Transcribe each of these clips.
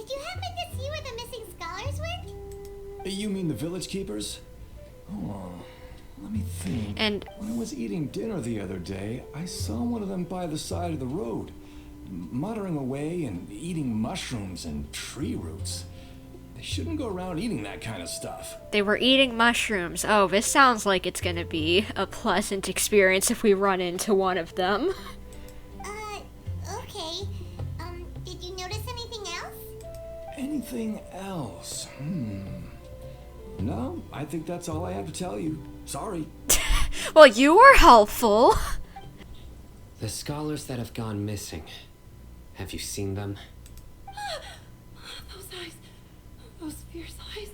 did you happen to see where the missing scholars went? You mean the village keepers? Oh, let me think. And when I was eating dinner the other day, I saw one of them by the side of the road, muttering away and eating mushrooms and tree roots. They shouldn't go around eating that kind of stuff. they were eating mushrooms. Oh, this sounds like it's gonna be a pleasant experience if we run into one of them. Okay. Did you notice anything else? Anything else? No, I think that's all I have to tell you. Sorry. Well, you were helpful. The scholars that have gone missing. Have you seen them? Those eyes. Those fierce eyes.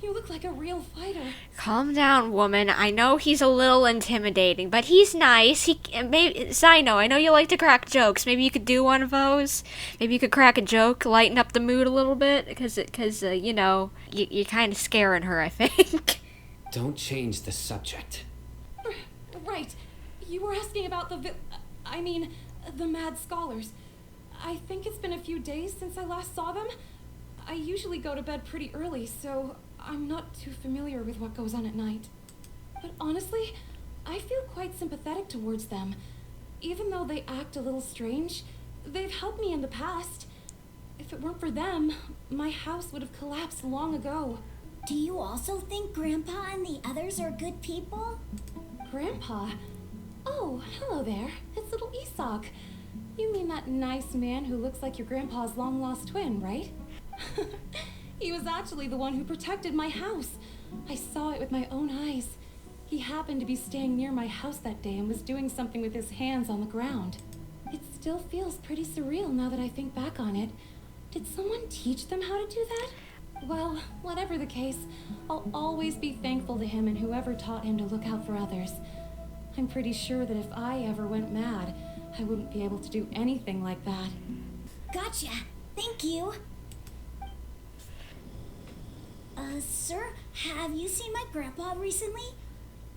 You look like a real fighter. Calm down, woman. I know he's a little intimidating, but he's nice. Cyno, I know you like to crack jokes. Maybe you could do one of those. Maybe you could crack a joke, lighten up the mood a little bit, because you know, you're kind of scaring her, I think. Don't change the subject. Right. You were asking about the mad scholars. I think it's been a few days since I last saw them. I usually go to bed pretty early, so I'm not too familiar with what goes on at night. But honestly, I feel quite sympathetic towards them. Even though they act a little strange, they've helped me in the past. If it weren't for them, my house would have collapsed long ago. Do you also think Grandpa and the others are good people? Grandpa? Oh, hello there. It's little Isak. You mean that nice man who looks like your grandpa's long-lost twin, right? He was actually the one who protected my house. I saw it with my own eyes. He happened to be staying near my house that day and was doing something with his hands on the ground. It still feels pretty surreal now that I think back on it. Did someone teach them how to do that? Well, whatever the case, I'll always be thankful to him and whoever taught him to look out for others. I'm pretty sure that if I ever went mad, I wouldn't be able to do anything like that. Gotcha. Thank you. Sir, have you seen my grandpa recently?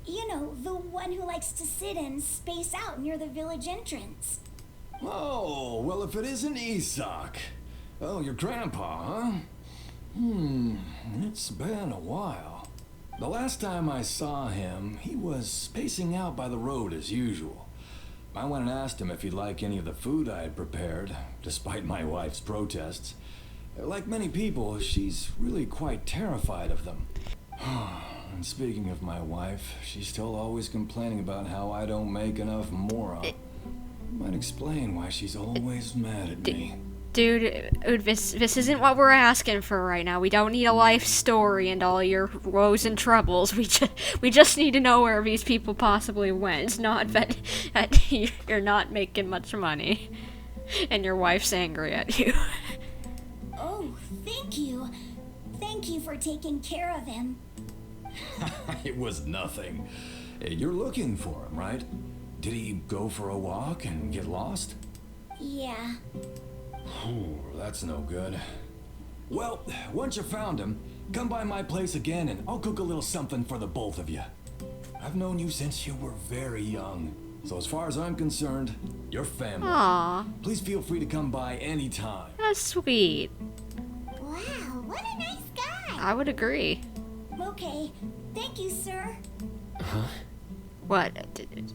You know, the one who likes to sit and space out near the village entrance. Oh, well, if it isn't Isak. Oh, your grandpa, huh? It's been a while. The last time I saw him, he was spacing out by the road as usual. I went and asked him if he'd like any of the food I had prepared, despite my wife's protests. Like many people, she's really quite terrified of them. And speaking of my wife, she's still always complaining about how I don't make enough mora. Might explain why she's always mad at me. Dude, this isn't what we're asking for right now. We don't need a life story and all your woes and troubles. We just need to know where these people possibly went. It's not that you're not making much money and your wife's angry at you. Oh, thank you. Thank you for taking care of him. It was nothing. You're looking for him, right? Did he go for a walk and get lost? Yeah. Oh, that's no good. Well, once you found him, come by my place again and I'll cook a little something for the both of you. I've known you since you were very young, so as far as I'm concerned, you're family. Aww, Please feel free to come by anytime. that's sweet. Wow, what a nice guy. I would agree. Okay, thank you, sir. Huh?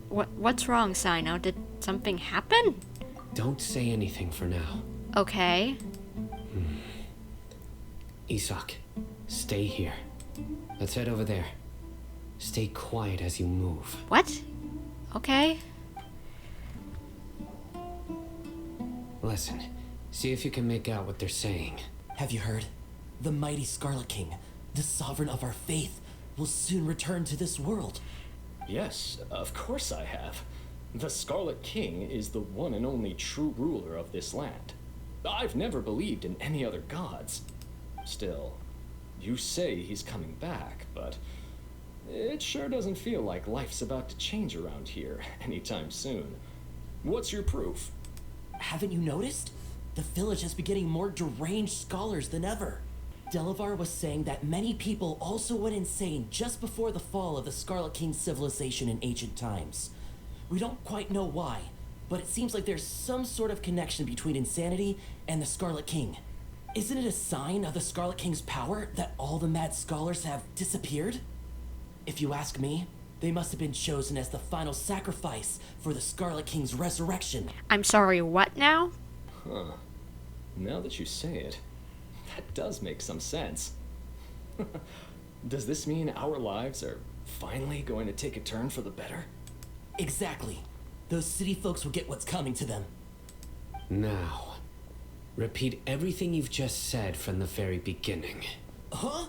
What's wrong, Cyno? Did something happen? Don't say anything for now. Okay. Isak, stay here. Let's head over there. Stay quiet as you move. What? Okay. Listen, see if you can make out what they're saying. Have you heard? The mighty Scarlet King, the sovereign of our faith, will soon return to this world. Yes, of course I have. The Scarlet King is the one and only true ruler of this land. I've never believed in any other gods. Still, you say he's coming back, but it sure doesn't feel like life's about to change around here anytime soon. What's your proof? Haven't you noticed? The village has been getting more deranged scholars than ever. Delavar was saying that many people also went insane just before the fall of the Scarlet King's civilization in ancient times. We don't quite know why, but it seems like there's some sort of connection between insanity and the Scarlet King. Isn't it a sign of the Scarlet King's power that all the mad scholars have disappeared? If you ask me, they must have been chosen as the final sacrifice for the Scarlet King's resurrection. I'm sorry, what now? Huh. Now that you say it, that does make some sense. Does this mean our lives are finally going to take a turn for the better? Exactly. Those city folks will get what's coming to them. Now, repeat everything you've just said from the very beginning. Huh?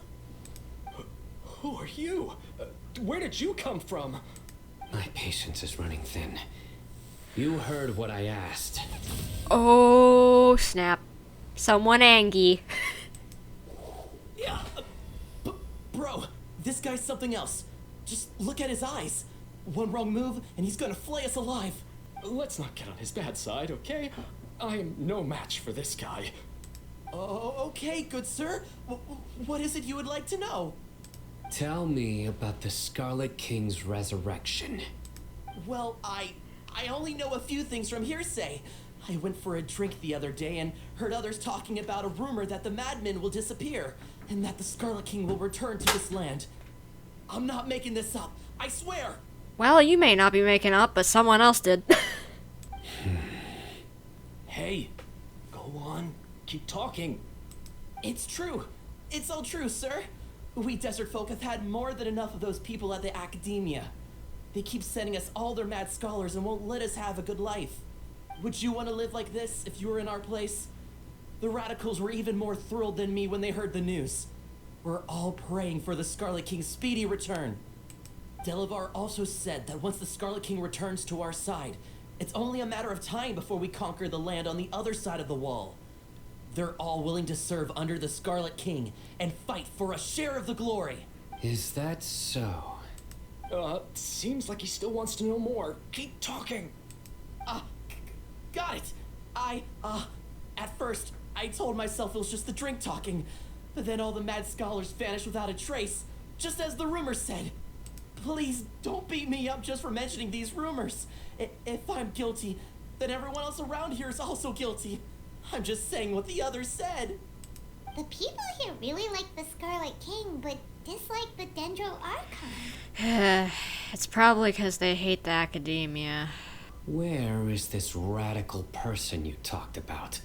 Who are you? Where did you come from? My patience is running thin. You heard what I asked. Oh, snap. Someone angry. Yeah. Bro, this guy's something else. Just look at his eyes. One wrong move, and he's gonna flay us alive. Let's not get on his bad side, okay? I am no match for this guy. Oh, okay, good sir. What is it you would like to know? Tell me about the Scarlet King's resurrection. Well, I only know a few things from hearsay. I went for a drink the other day and heard others talking about a rumor that the madmen will disappear and that the Scarlet King will return to this land. I'm not making this up, I swear! Well, you may not be making up, but someone else did. Hey, go on. Keep talking. It's true. It's all true, sir. We desert folk have had more than enough of those people at the academia. They keep sending us all their mad scholars and won't let us have a good life. Would you want to live like this if you were in our place? The radicals were even more thrilled than me when they heard the news. We're all praying for the Scarlet King's speedy return. Delavar also said that once the Scarlet King returns to our side, it's only a matter of time before we conquer the land on the other side of the wall. They're all willing to serve under the Scarlet King and fight for a share of the glory. Is that so? Seems like he still wants to know more. Keep talking. Got it. At first, I told myself it was just the drink talking, but then all the mad scholars vanished without a trace, just as the rumors said. Please don't beat me up just for mentioning these rumors. If I'm guilty, then everyone else around here is also guilty. I'm just saying what the others said. The people here really like the Scarlet King, but dislike the Dendro Archon. It's probably because they hate the academia. Where is this radical person you talked about?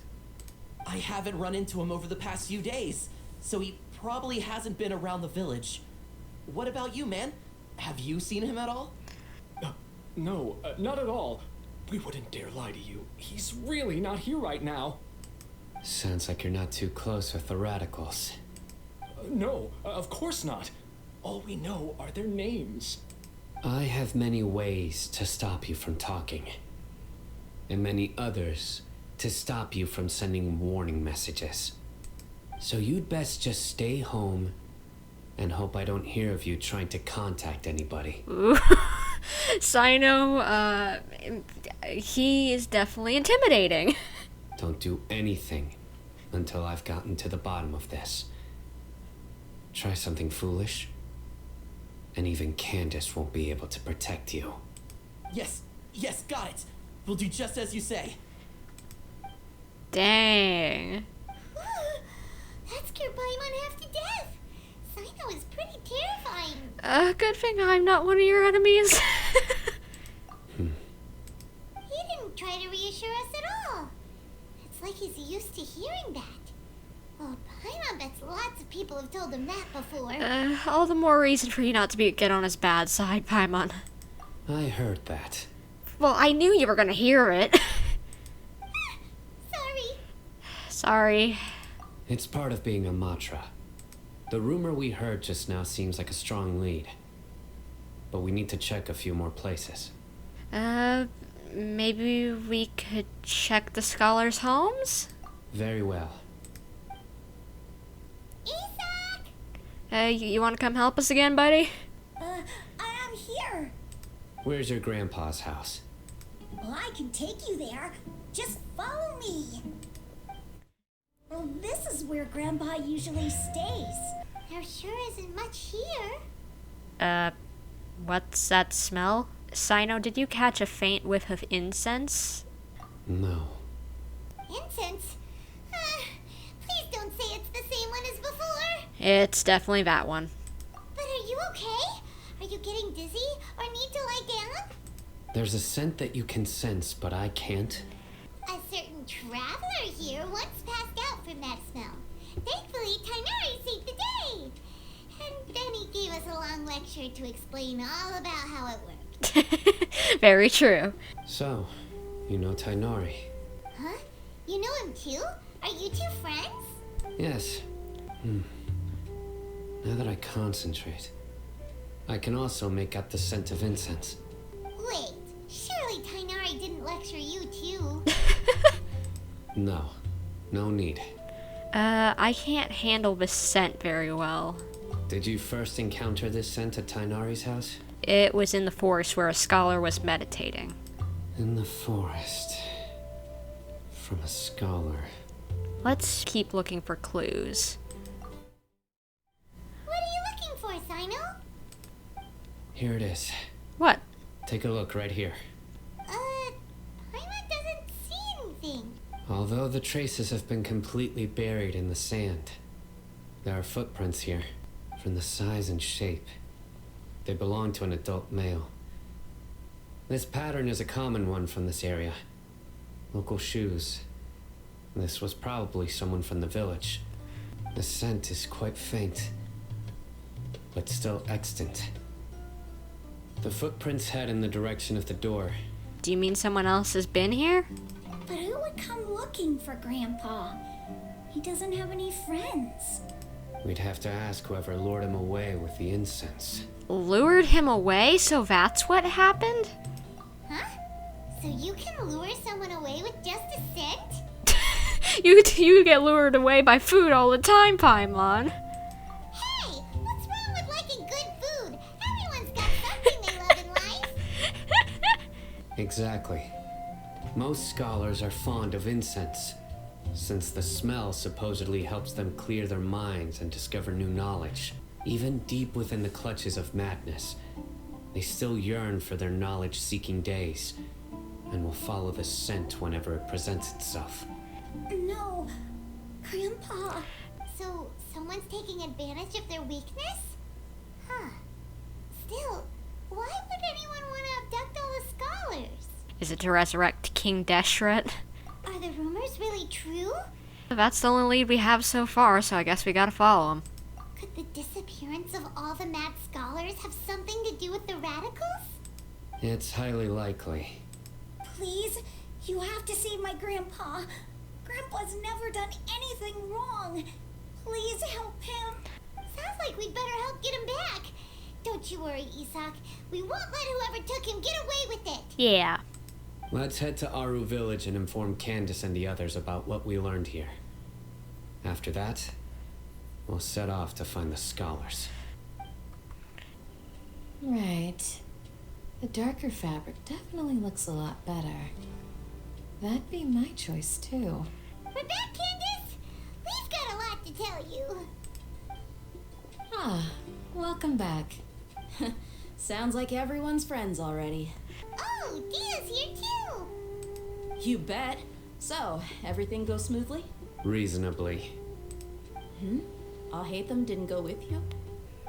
I haven't run into him over the past few days, so he probably hasn't been around the village. What about you, man? Have you seen him at all? No, not at all. We wouldn't dare lie to you. He's really not here right now. Sounds like you're not too close with the radicals. No, of course not. All we know are their names. I have many ways to stop you from talking, and many others to stop you from sending warning messages. So you'd best just stay home and hope I don't hear of you trying to contact anybody. Cyno, he is definitely intimidating. Don't do anything until I've gotten to the bottom of this. Try something foolish, and even Candace won't be able to protect you. Yes, got it. We'll do just as you say. Dang. That scared Paimon half to death. Cyno is pretty terrifying. Good thing I'm not one of your enemies. He didn't try to reassure us at all. It's like he's used to hearing that. Oh, Paimon bets lots of people have told him that before. All the more reason for you not to get on his bad side, Paimon. I heard that. Well, I knew you were gonna hear it. Sorry. It's part of being a Matra. The rumor we heard just now seems like a strong lead. But we need to check a few more places. Maybe we could check the scholars' homes? Very well. Isaac! You want to come help us again, buddy? I am here. Where's your grandpa's house? Well, I can take you there. Just follow me. Well, this is where Grandpa usually stays. There sure isn't much here. What's that smell? Cyno, did you catch a faint whiff of incense? No. Incense? Please don't say it's the same one as before. It's definitely that one. But are you okay? Are you getting dizzy or need to lie down? There's a scent that you can sense, but I can't. A certain traveler here once passed out from that smell. Thankfully, Tainari saved the day. And then he gave us a long lecture to explain all about how it worked. Very true. So, you know Tainari? Huh? You know him too? Are you two friends? Yes. Now that I concentrate, I can also make out the scent of incense. Wait, surely Tainari didn't lecture you too. No. No need. I can't handle the scent very well. Did you first encounter this scent at Tainari's house? It was in the forest where a scholar was meditating. In the forest. From a scholar. Let's keep looking for clues. What are you looking for, Cyno? Here it is. What? Take a look right here. Paimon doesn't see anything. Although the traces have been completely buried in the sand, there are footprints here, from the size and shape. They belong to an adult male. This pattern is a common one from this area. Local shoes. This was probably someone from the village. The scent is quite faint, but still extant. The footprints head in the direction of the door. Do you mean someone else has been here? But who would come looking for Grandpa? He doesn't have any friends. We'd have to ask whoever lured him away with the incense. Lured him away, so that's what happened? Huh? So you can lure someone away with just a scent? You get lured away by food all the time, Paimon. Hey, what's wrong with liking good food? Everyone's got something they love in life. Exactly. Most scholars are fond of incense, since the smell supposedly helps them clear their minds and discover new knowledge. Even deep within the clutches of madness, they still yearn for their knowledge-seeking days, and will follow the scent whenever it presents itself. No, Grandpa. So someone's taking advantage of their weakness? Huh. Still, why would anyone want to abduct all the scholars? Is it to resurrect King Deshret? Are the rumors really true? That's the only lead we have so far, so I guess we gotta follow him. Could the disappearance of all the mad scholars have something to do with the radicals? It's highly likely. Please, you have to save my Grandpa. Grandpa's never done anything wrong. Please help him. Sounds like we'd better help get him back. Don't you worry, Isak. We won't let whoever took him get away with it. Yeah. Let's head to Aru Village and inform Candace and the others about what we learned here. After that, we'll set off to find the scholars. Right. The darker fabric definitely looks a lot better. That'd be my choice, too. We're back, Candace. We've got a lot to tell you. Ah, welcome back. Sounds like everyone's friends already. Oh, Dia's here too. You bet. So, everything goes smoothly? Reasonably. Alhaitham didn't go with you?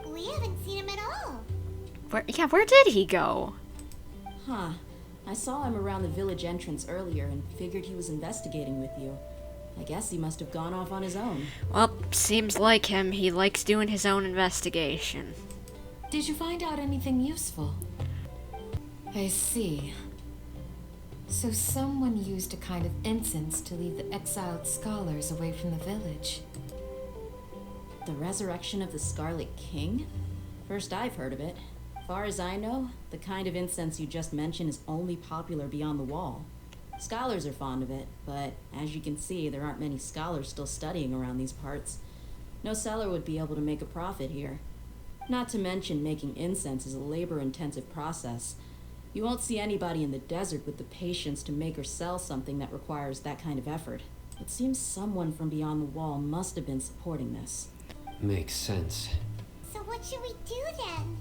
We haven't seen him at all. Where did he go? Huh. I saw him around the village entrance earlier and figured he was investigating with you. I guess he must have gone off on his own. Well, seems like him. He likes doing his own investigation. Did you find out anything useful? I see. So someone used a kind of incense to lead the exiled scholars away from the village. The resurrection of the Scarlet King? First I've heard of it. Far as I know, the kind of incense you just mentioned is only popular beyond the wall. Scholars are fond of it, but as you can see, there aren't many scholars still studying around these parts. No seller would be able to make a profit here. Not to mention making incense is a labor-intensive process. You won't see anybody in the desert with the patience to make or sell something that requires that kind of effort. It seems someone from beyond the wall must have been supporting this. Makes sense. So what should we do then?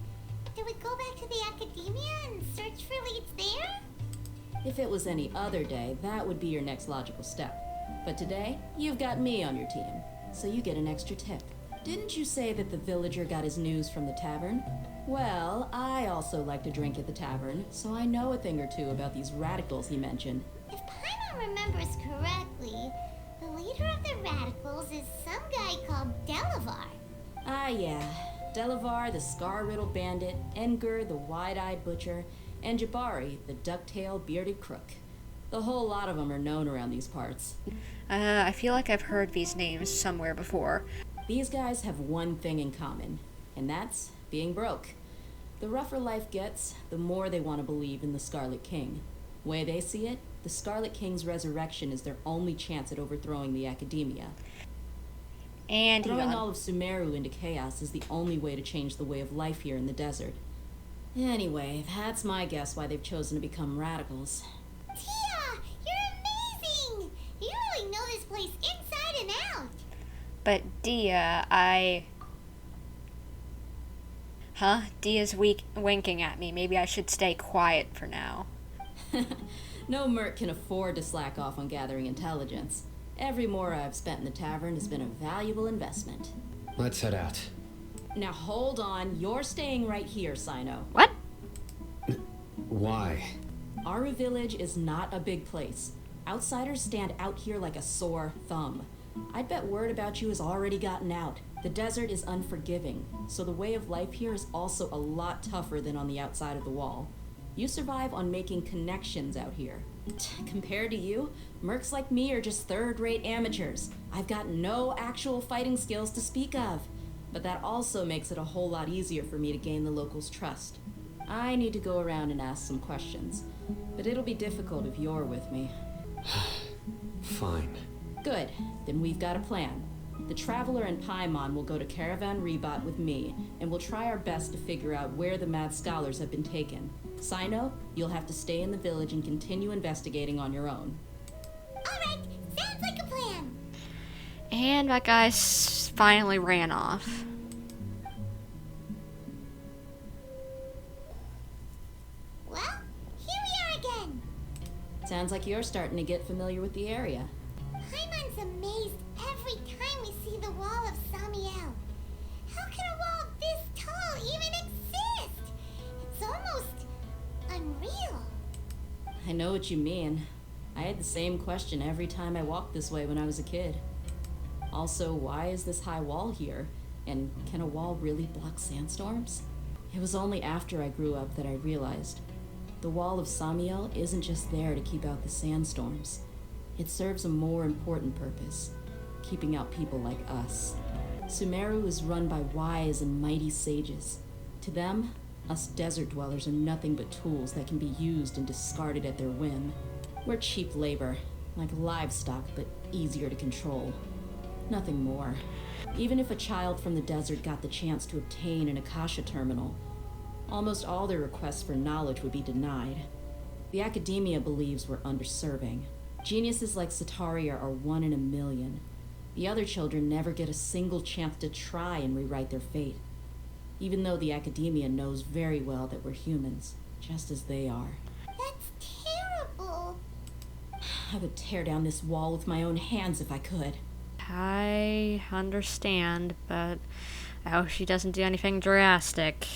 Do we go back to the academia and search for leads there? If it was any other day, that would be your next logical step. But today, you've got me on your team, so you get an extra tip. Didn't you say that the villager got his news from the tavern? Well, I also like to drink at the tavern, so I know a thing or two about these radicals he mentioned. If Paimon remembers correctly, the leader of the radicals is some guy called Delavar. Ah, yeah. Delavar, the scar-riddled bandit, Engur, the wide-eyed butcher, and Jabari, the duck-tailed bearded crook. The whole lot of them are known around these parts. I feel like I've heard these names somewhere before. These guys have one thing in common, and that's being broke. The rougher life gets, the more they want to believe in the Scarlet King. Way they see it, the Scarlet King's resurrection is their only chance at overthrowing the Academia. And throwing all of Sumeru into chaos is the only way to change the way of life here in the desert. Anyway, that's my guess why they've chosen to become radicals. Dehya, you're amazing! You really know this place inside and out. But Dehya, Dehya's winking at me. Maybe I should stay quiet for now. No merc can afford to slack off on gathering intelligence. Every mora I've spent in the tavern has been a valuable investment. Let's head out. Now hold on, you're staying right here, Cyno. What? Why? Aru Village is not a big place. Outsiders stand out here like a sore thumb. I'd bet word about you has already gotten out. The desert is unforgiving, so the way of life here is also a lot tougher than on the outside of the wall. You survive on making connections out here. Compared to you, mercs like me are just third-rate amateurs. I've got no actual fighting skills to speak of. But that also makes it a whole lot easier for me to gain the locals' trust. I need to go around and ask some questions, but it'll be difficult if you're with me. Fine. Good, then we've got a plan. The Traveler and Paimon will go to Caravan Rebot with me, and we'll try our best to figure out where the Mad Scholars have been taken. Cyno, you'll have to stay in the village and continue investigating on your own. Alright, sounds like a plan. And that guy finally ran off. Well, here we are again. Sounds like you're starting to get familiar with the area. Paimon's amazed every time we see the wall of Samiel. How can a wall this tall even exist? It's almost unreal. I know what you mean. I had the same question every time I walked this way when I was a kid. Also, why is this high wall here? And can a wall really block sandstorms? It was only after I grew up that I realized the wall of Samiel isn't just there to keep out the sandstorms. It serves a more important purpose, keeping out people like us. Sumeru is run by wise and mighty sages. To them, us desert dwellers are nothing but tools that can be used and discarded at their whim. We're cheap labor, like livestock, but easier to control. Nothing more. Even if a child from the desert got the chance to obtain an Akasha terminal, almost all their requests for knowledge would be denied. The Academia believes we're underserving. Geniuses like Sataria are 1 in a million. The other children never get a single chance to try and rewrite their fate, even though the Academia knows very well that we're humans, just as they are. That's terrible. I would tear down this wall with my own hands if I could. I understand, but I hope she doesn't do anything drastic.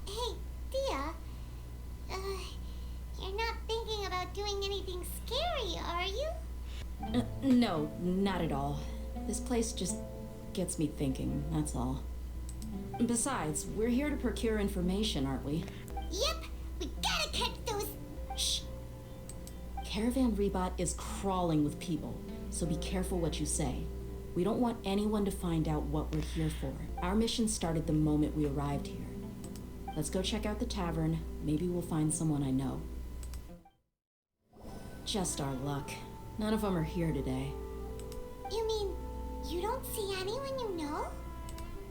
Hey, Dehya. You're not thinking about doing anything scary, are you? No, not at all. This place just gets me thinking, that's all. Besides, we're here to procure information, aren't we? Yep, we gotta catch those. Shh. Caravan Rebot is crawling with people, so be careful what you say. We don't want anyone to find out what we're here for. Our mission started the moment we arrived here. Let's go check out the tavern. Maybe we'll find someone I know. Just our luck. None of them are here today. You mean you don't see anyone you know?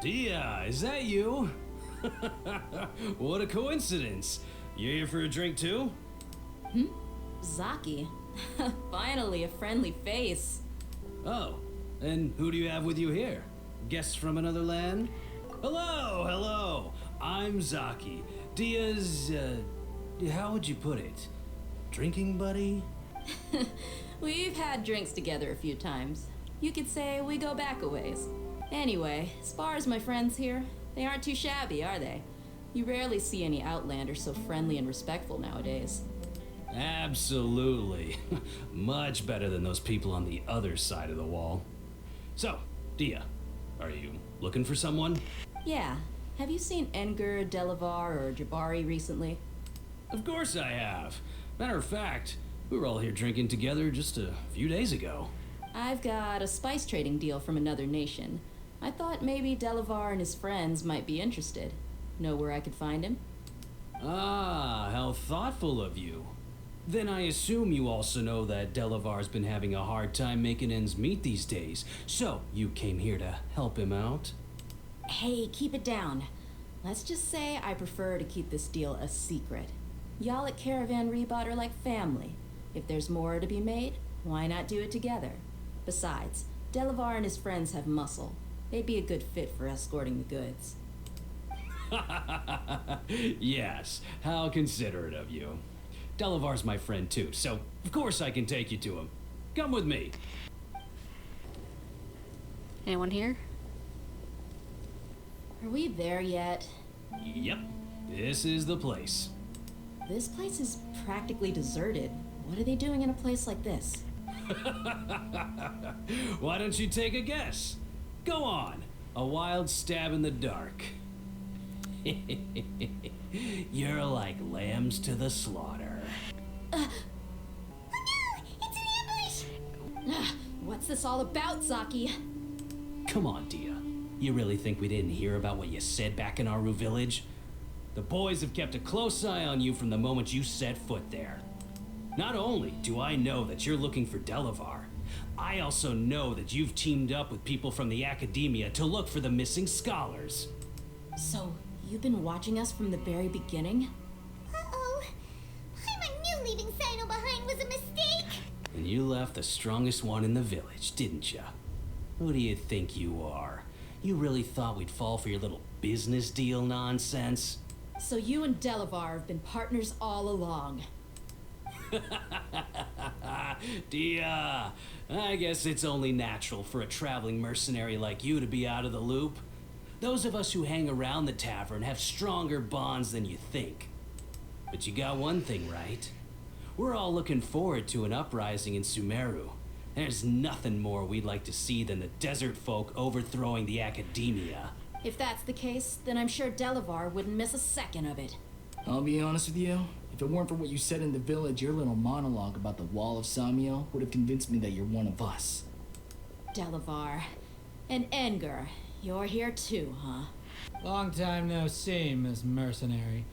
Dehya, is that you? What a coincidence. You here for a drink too? Zaki. Finally, a friendly face. Oh, and who do you have with you here? Guests from another land? Hello. I'm Zaki. Dehya's, how would you put it? drinking buddy? We've had drinks together a few times. You could say we go back a ways. Anyway, as far as my friends here, they aren't too shabby, are they? You rarely see any Outlanders so friendly and respectful nowadays. Absolutely. Much better than those people on the other side of the wall. So, Dehya, are you looking for someone? Yeah. Have you seen Enger, Delavar, or Jabari recently? Of course I have. Matter of fact, we were all here drinking together just a few days ago. I've got a spice trading deal from another nation. I thought maybe Delavar and his friends might be interested. Know where I could find him? Ah, how thoughtful of you. Then I assume you also know that Delavar's been having a hard time making ends meet these days, so you came here to help him out? Hey, keep it down. Let's just say I prefer to keep this deal a secret. Y'all at Caravan Rebot are like family. If there's more to be made, why not do it together? Besides, Delavar and his friends have muscle. They'd be a good fit for escorting the goods. Yes, how considerate of you. Delavar's my friend too, so of course I can take you to him. Come with me. Anyone here? Are we there yet? Yep, this is the place. This place is practically deserted. What are they doing in a place like this? Why don't you take a guess? Go on, a wild stab in the dark. You're like lambs to the slaughter. Oh no! It's an ambush! What's this all about, Zaki? Come on, Dehya. You really think we didn't hear about what you said back in Aru village? The boys have kept a close eye on you from the moment you set foot there. Not only do I know that you're looking for Delavar, I also know that you've teamed up with people from the academia to look for the missing scholars. So, you've been watching us from the very beginning? Uh-oh. I knew leaving Cyno behind was a mistake! And you left the strongest one in the village, didn't ya? Who do you think you are? You really thought we'd fall for your little business deal nonsense? So you and Delavar have been partners all along. Dehya, I guess it's only natural for a traveling mercenary like you to be out of the loop. Those of us who hang around the tavern have stronger bonds than you think. But you got one thing right. We're all looking forward to an uprising in Sumeru. There's nothing more we'd like to see than the desert folk overthrowing the academia. If that's the case, then I'm sure Delavar wouldn't miss a second of it. I'll be honest with you. If it weren't for what you said in the village, your little monologue about the Wall of Samio would have convinced me that you're one of us. Delavar. And Enger, you're here too, huh? Long time no see, Miss Mercenary.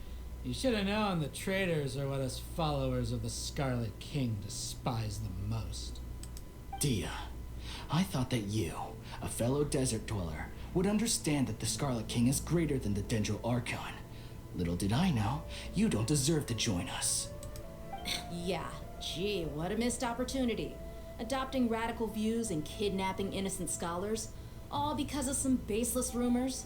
You should have known the traitors are what us followers of the Scarlet King despise the most. Dehya, I thought that you, a fellow desert dweller, would understand that the Scarlet King is greater than the Dendro Archon. Little did I know, you don't deserve to join us. Yeah, gee, what a missed opportunity. Adopting radical views and kidnapping innocent scholars, all because of some baseless rumors.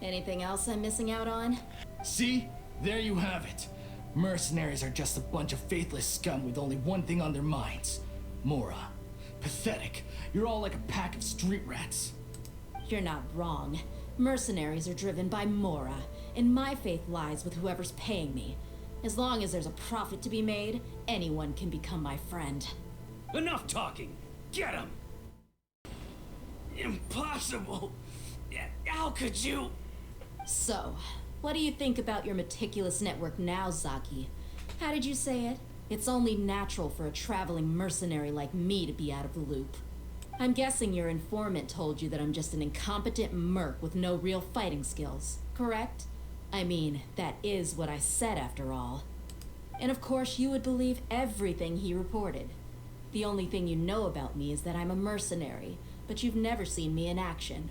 Anything else I'm missing out on? See? There you have it. Mercenaries are just a bunch of faithless scum with only one thing on their minds. Mora. Pathetic. You're all like a pack of street rats. You're not wrong. Mercenaries are driven by Mora, and my faith lies with whoever's paying me. As long as there's a profit to be made, anyone can become my friend. Enough talking! Get him! Impossible! How could you? So, what do you think about your meticulous network now, Zaki? How did you say it? It's only natural for a traveling mercenary like me to be out of the loop. I'm guessing your informant told you that I'm just an incompetent merc with no real fighting skills, correct? I mean, that is what I said after all. And of course you would believe everything he reported. The only thing you know about me is that I'm a mercenary, but you've never seen me in action.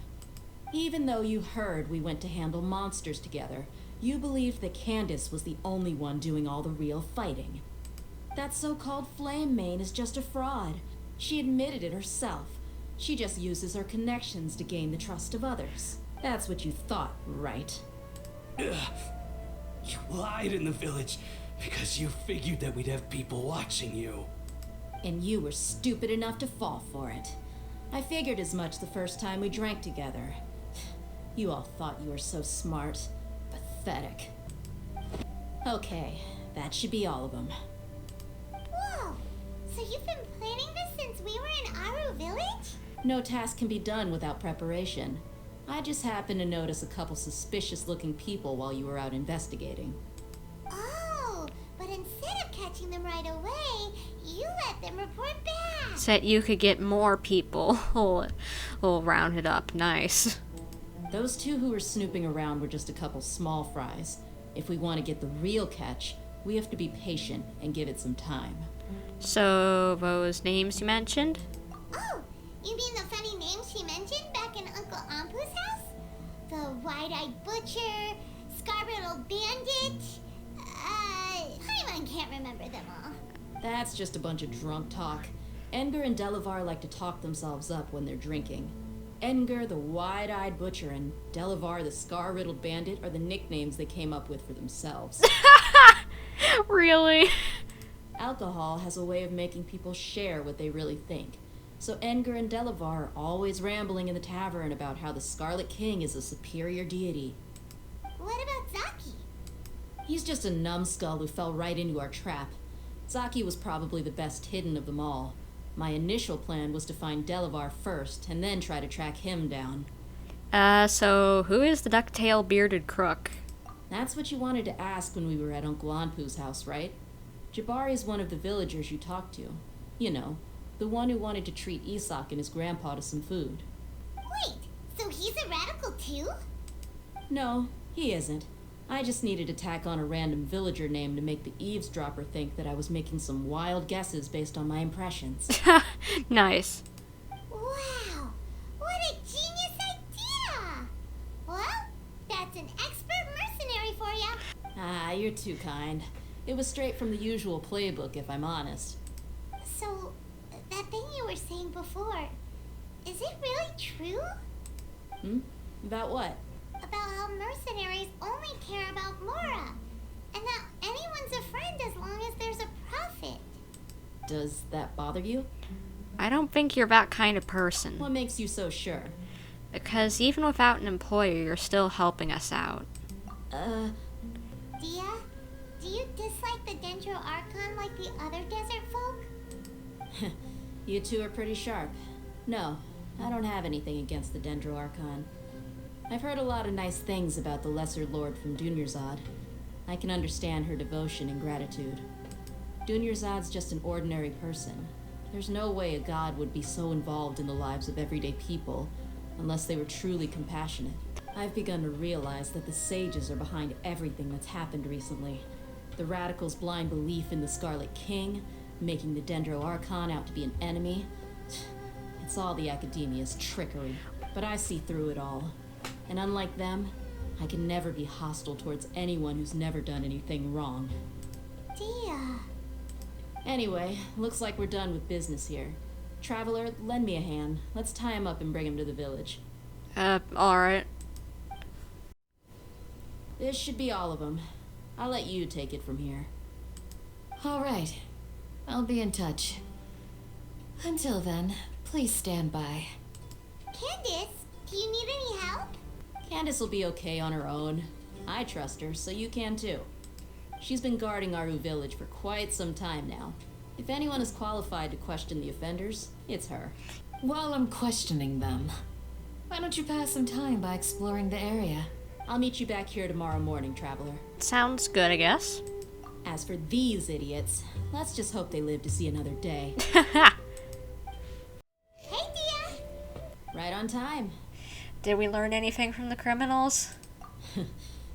Even though you heard we went to handle monsters together, you believed that Candace was the only one doing all the real fighting. That so-called Flame Mane is just a fraud. She admitted it herself. She just uses her connections to gain the trust of others. That's what you thought, right? You lied in the village. Because you figured that we'd have people watching you. And you were stupid enough to fall for it. I figured as much the first time we drank together. You all thought you were so smart. Pathetic. Okay, that should be all of them. Whoa! So you've been planning this since we were in Aru Village? No task can be done without preparation. I just happened to notice a couple suspicious-looking people while you were out investigating. Oh, but instead of catching them right away, you let them report back. So that you could get more people all rounded up. Nice. Those two who were snooping around were just a couple small fries. If we want to get the real catch, we have to be patient and give it some time. So, those names you mentioned? Oh, you mean the funny names she mentioned back in Uncle Ampu's house? The wide-eyed butcher, Scarlet bandit. Paimon can't remember them all. That's just a bunch of drunk talk. Edgar and Delavar like to talk themselves up when they're drinking. Edgar, the wide-eyed butcher, and Delavar, the scar-riddled bandit, are the nicknames they came up with for themselves. Really? Alcohol has a way of making people share what they really think. So Edgar and Delavar are always rambling in the tavern about how the Scarlet King is a superior deity. What about Zaki? He's just a numbskull who fell right into our trap. Zaki was probably the best hidden of them all. My initial plan was to find Delavar first, and then try to track him down. So who is the duck-tail bearded crook? That's what you wanted to ask when we were at Uncle Anpu's house, right? Jabari is one of the villagers you talked to. You know, the one who wanted to treat Isak and his grandpa to some food. Wait, so he's a radical too? No, he isn't. I just needed to tack on a random villager name to make the eavesdropper think that I was making some wild guesses based on my impressions. Nice. Wow, what a genius idea! Well, that's an expert mercenary for ya. Ah, you're too kind. It was straight from the usual playbook, if I'm honest. So, that thing you were saying before, is it really true? About what? About how mercenaries only care about Mora, and that anyone's a friend as long as there's a profit. Does that bother you? I don't think you're that kind of person. What makes you so sure? Because even without an employer, you're still helping us out. Dehya, do you dislike the Dendro Archon like the other desert folk? You two are pretty sharp. No, I don't have anything against the Dendro Archon. I've heard a lot of nice things about the Lesser Lord from Dunyarzad. I can understand her devotion and gratitude. Dunyarzad's just an ordinary person. There's no way a god would be so involved in the lives of everyday people unless they were truly compassionate. I've begun to realize that the sages are behind everything that's happened recently. The radicals' blind belief in the Scarlet King, making the Dendro Archon out to be an enemy. It's all the academia's trickery, but I see through it all. And unlike them, I can never be hostile towards anyone who's never done anything wrong. Dehya. Anyway, looks like we're done with business here. Traveler, lend me a hand. Let's tie him up and bring him to the village. Alright. This should be all of them. I'll let you take it from here. All right. I'll be in touch. Until then, please stand by. Candace, do you need any help? Candace will be okay on her own. I trust her, so you can too. She's been guarding Aru Village for quite some time now. If anyone is qualified to question the offenders, it's her. While I'm questioning them, why don't you pass some time by exploring the area? I'll meet you back here tomorrow morning, Traveler. Sounds good, I guess. As for these idiots, let's just hope they live to see another day. Hey, Dehya. Right on time. Did we learn anything from the criminals?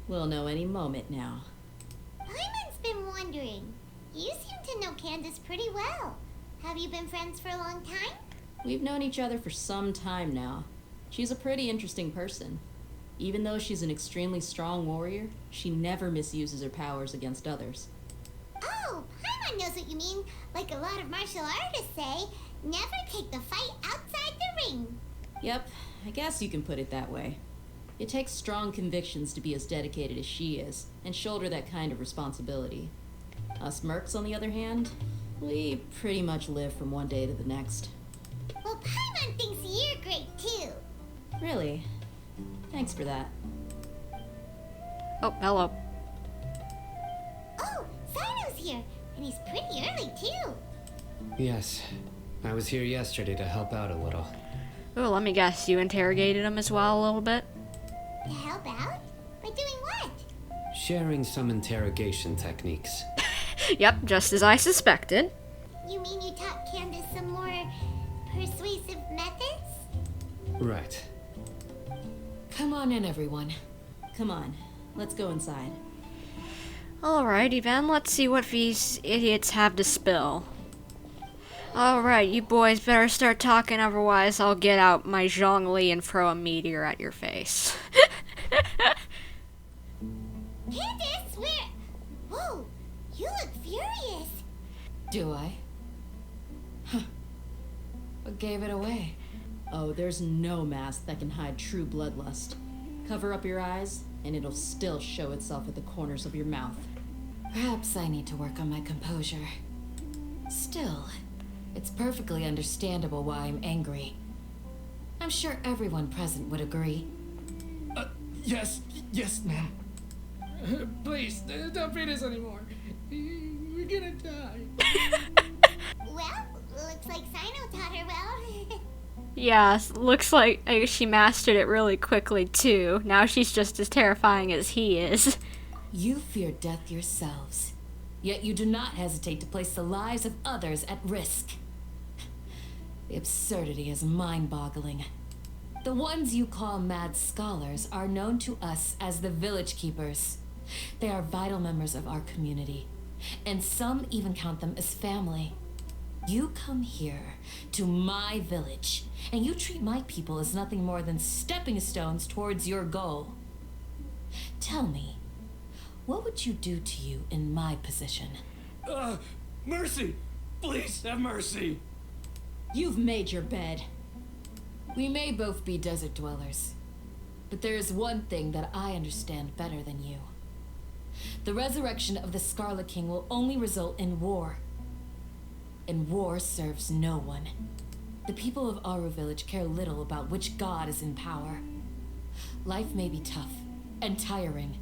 We'll know any moment now. Paimon's been wondering. You seem to know Candace pretty well. Have you been friends for a long time? We've known each other for some time now. She's a pretty interesting person. Even though she's an extremely strong warrior, she never misuses her powers against others. Oh, Paimon knows what you mean. Like a lot of martial artists say, never take the fight outside the ring. Yep, I guess you can put it that way. It takes strong convictions to be as dedicated as she is, and shoulder that kind of responsibility. Us mercs, on the other hand, we pretty much live from one day to the next. Well, Paimon thinks you're great too. Really? Thanks for that. Oh, hello. Oh, Cyno's here, and he's pretty early too. Yes, I was here yesterday to help out a little. Oh, let me guess, you interrogated him as well a little bit? To help out? By doing what? Sharing some interrogation techniques. Yep, just as I suspected. You mean you taught Candace some more persuasive methods? Right. Come on in, everyone. Come on, let's go inside. Alrighty then, let's see what these idiots have to spill. Alright, you boys better start talking, otherwise I'll get out my Zhongli and throw a meteor at your face. Candace, where? Whoa, you look furious. Do I? Huh. What gave it away? Oh, there's no mask that can hide true bloodlust. Cover up your eyes, and it'll still show itself at the corners of your mouth. Perhaps I need to work on my composure. Still, it's perfectly understandable why I'm angry. I'm sure everyone present would agree. Yes, ma'am. Please, don't beat us anymore. We're gonna die. Well, looks like Cyno taught her well. Yeah, looks like she mastered it really quickly too. Now she's just as terrifying as he is. You fear death yourselves, yet you do not hesitate to place the lives of others at risk. The absurdity is mind-boggling. The ones you call mad scholars are known to us as the Village Keepers. They are vital members of our community, and some even count them as family. You come here to my village, and you treat my people as nothing more than stepping stones towards your goal. Tell me, what would you do to you in my position? Mercy! Please have mercy! You've made your bed. We may both be desert dwellers, but there is one thing that I understand better than you. The resurrection of the Scarlet King will only result in war. And war serves no one. The people of Aru Village care little about which god is in power. Life may be tough and tiring,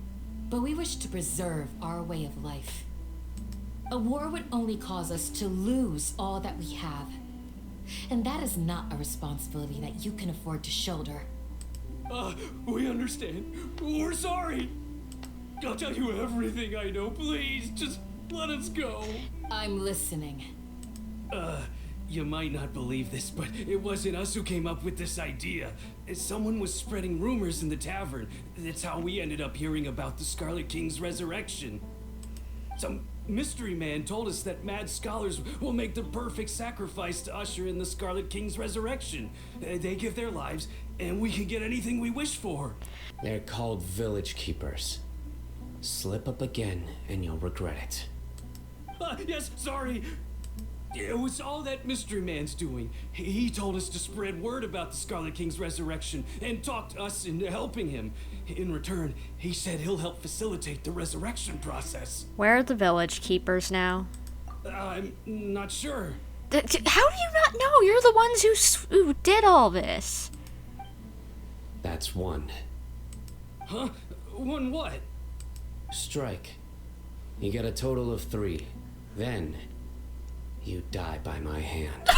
but we wish to preserve our way of life. A war would only cause us to lose all that we have. And that is not a responsibility that you can afford to shoulder. We understand. We're sorry. I'll tell you everything I know. Please, just let us go. I'm listening. You might not believe this, but it wasn't us who came up with this idea. Someone was spreading rumors in the tavern. That's how we ended up hearing about the Scarlet King's resurrection. Some mystery man told us that mad scholars will make the perfect sacrifice to usher in the Scarlet King's resurrection. They give their lives, and we can get anything we wish for. They're called Village Keepers. Slip up again, and you'll regret it. Yes, sorry. It was all that mystery man's doing. He told us to spread word about the Scarlet King's resurrection and talked us into helping him. In return, he said he'll help facilitate the resurrection process. Where are the village keepers now? I'm not sure. How do you not know? You're the ones who did all this. That's one. Huh? One what? Strike. You get a total of 3. Then, you die by my hand.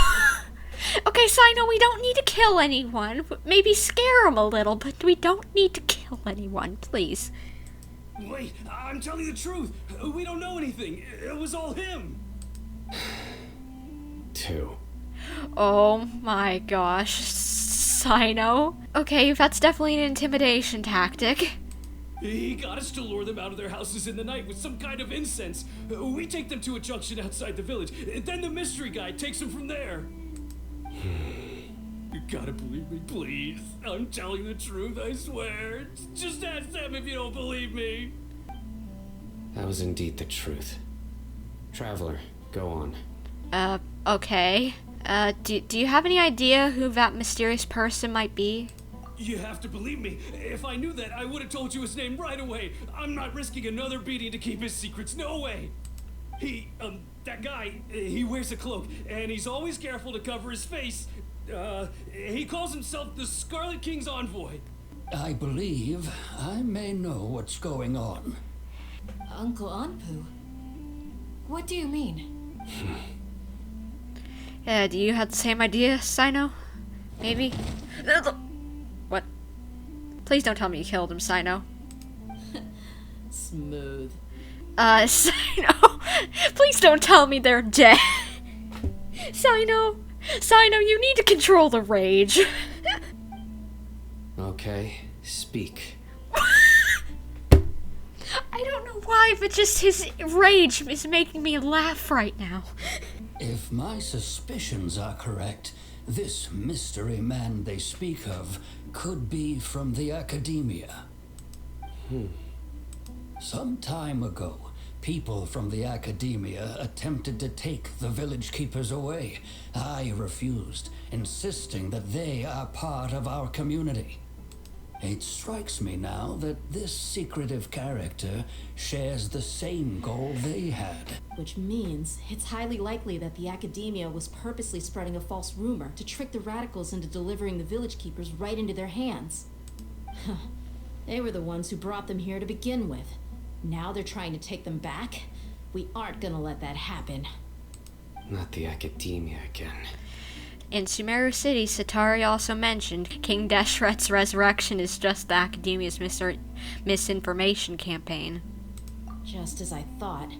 Okay, Cyno, we don't need to kill anyone. Maybe scare them a little, but we don't need to kill anyone, please. Wait, I'm telling the truth. We don't know anything. It was all him. 2. Oh my gosh, Cyno. Okay, that's definitely an intimidation tactic. He got us to lure them out of their houses in the night with some kind of incense. We take them to a junction outside the village. Then the mystery guy takes them from there. You gotta believe me, please. I'm telling the truth, I swear. Just ask them if you don't believe me. That was indeed the truth. Traveler, go on. Okay. Do you have any idea who that mysterious person might be? You have to believe me. If I knew that, I would have told you his name right away. I'm not risking another beating to keep his secrets. No way. That guy, he wears a cloak, and he's always careful to cover his face. He calls himself the Scarlet King's envoy. I believe I may know what's going on. Uncle Anpu? What do you mean? Do you have the same idea, Cyno? Maybe? What? Please don't tell me you killed him, Cyno. Smooth. Cyno, please don't tell me they're dead. Cyno, you need to control the rage. Okay, speak. I don't know why, but just his rage is making me laugh right now. If my suspicions are correct, this mystery man they speak of could be from the academia. Some time ago, people from the academia attempted to take the village keepers away. I refused, insisting that they are part of our community. It strikes me now that this secretive character shares the same goal they had. Which means it's highly likely that the academia was purposely spreading a false rumor to trick the radicals into delivering the village keepers right into their hands. They were the ones who brought them here to begin with. Now they're trying to take them back? We aren't gonna let that happen. Not the academia again. In Sumeru City, Satari also mentioned King Deshret's resurrection is just the Academia's misinformation campaign. Just as I thought.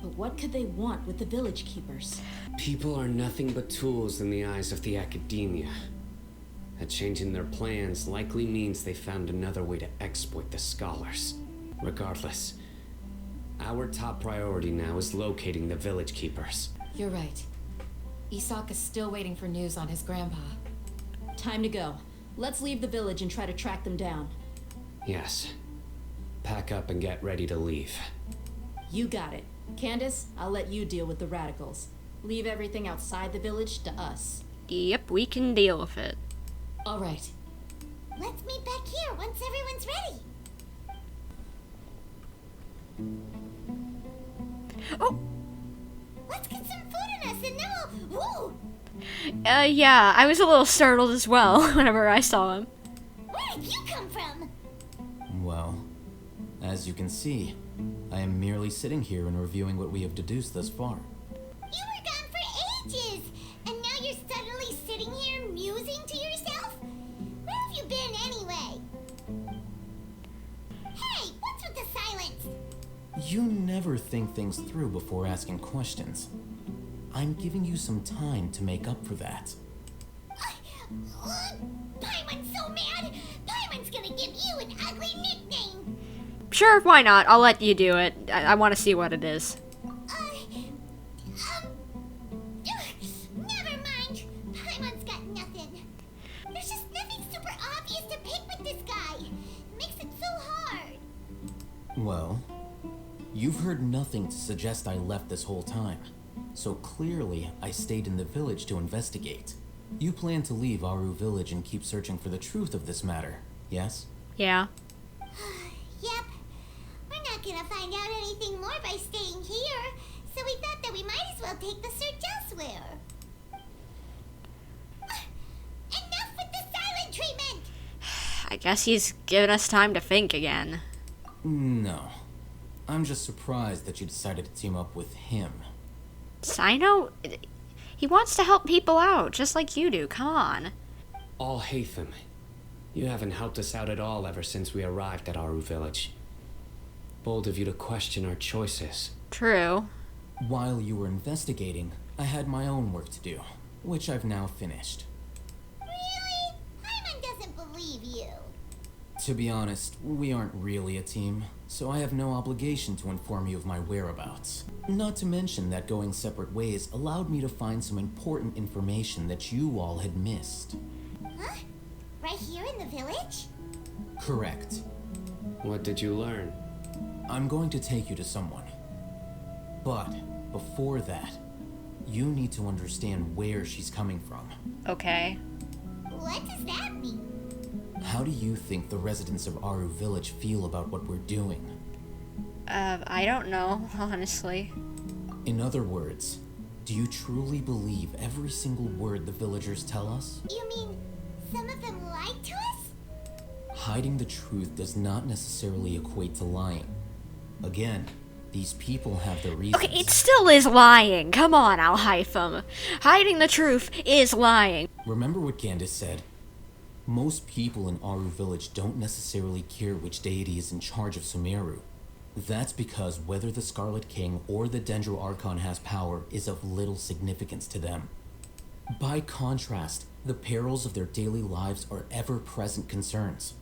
But what could they want with the village keepers? People are nothing but tools in the eyes of the academia. A change in their plans likely means they found another way to exploit the scholars. Regardless, our top priority now is locating the village keepers. You're right. Isak is still waiting for news on his grandpa. Time to go. Let's leave the village and try to track them down. Yes. Pack up and get ready to leave. You got it. Candace, I'll let you deal with the radicals. Leave everything outside the village to us. Yep, we can deal with it. All right. Let's meet back here once everyone's ready. Oh! Let's get some food in us and then we'll... Woo! Yeah, I was a little startled as well whenever I saw him. Where did you come from? Well, as you can see, I am merely sitting here and reviewing what we have deduced thus far. You were gone for ages, and now you're suddenly sitting here musing to yourself? Where have you been anyway? Hey, what's with the silence? You never think things through before asking questions. I'm giving you some time to make up for that. Paimon's so mad! Paimon's gonna give you an ugly nickname! Sure, why not? I'll let you do it. I want to see what it is. Never mind. Paimon's got nothing. There's just nothing super obvious to pick with this guy. It makes it so hard. Well, you've heard nothing to suggest I left this whole time. So clearly, I stayed in the village to investigate. You plan to leave Aru village and keep searching for the truth of this matter, yes? Yeah. Yep. We're not gonna find out anything more by staying here, so we thought that we might as well take the search elsewhere. Enough with the silent treatment! I guess he's given us time to think again. No. I'm just surprised that you decided to team up with him. Cyno? He wants to help people out, just like you do. Come on. Alhaitham, you haven't helped us out at all ever since we arrived at Aru village. Bold of you to question our choices. True. While you were investigating, I had my own work to do, which I've now finished. Really? Paimon doesn't believe you. To be honest, we aren't really a team, so I have no obligation to inform you of my whereabouts. Not to mention that going separate ways allowed me to find some important information that you all had missed. Huh? Right here in the village? Correct. What did you learn? I'm going to take you to someone. But before that, you need to understand where she's coming from. Okay. What does that mean? How do you think the residents of Aru village feel about what we're doing? I don't know, honestly. In other words, do you truly believe every single word the villagers tell us? You mean some of them lied to us? Hiding the truth does not necessarily equate to lying. Again, these people have their reasons. Okay, it still is lying. Come on, Alhaitham. Hiding the truth is lying. Remember what Gandis said? Most people in Aru village don't necessarily care which deity is in charge of Sumeru. That's because whether the Scarlet King or the Dendro Archon has power is of little significance to them. By contrast, the perils of their daily lives are ever-present concerns.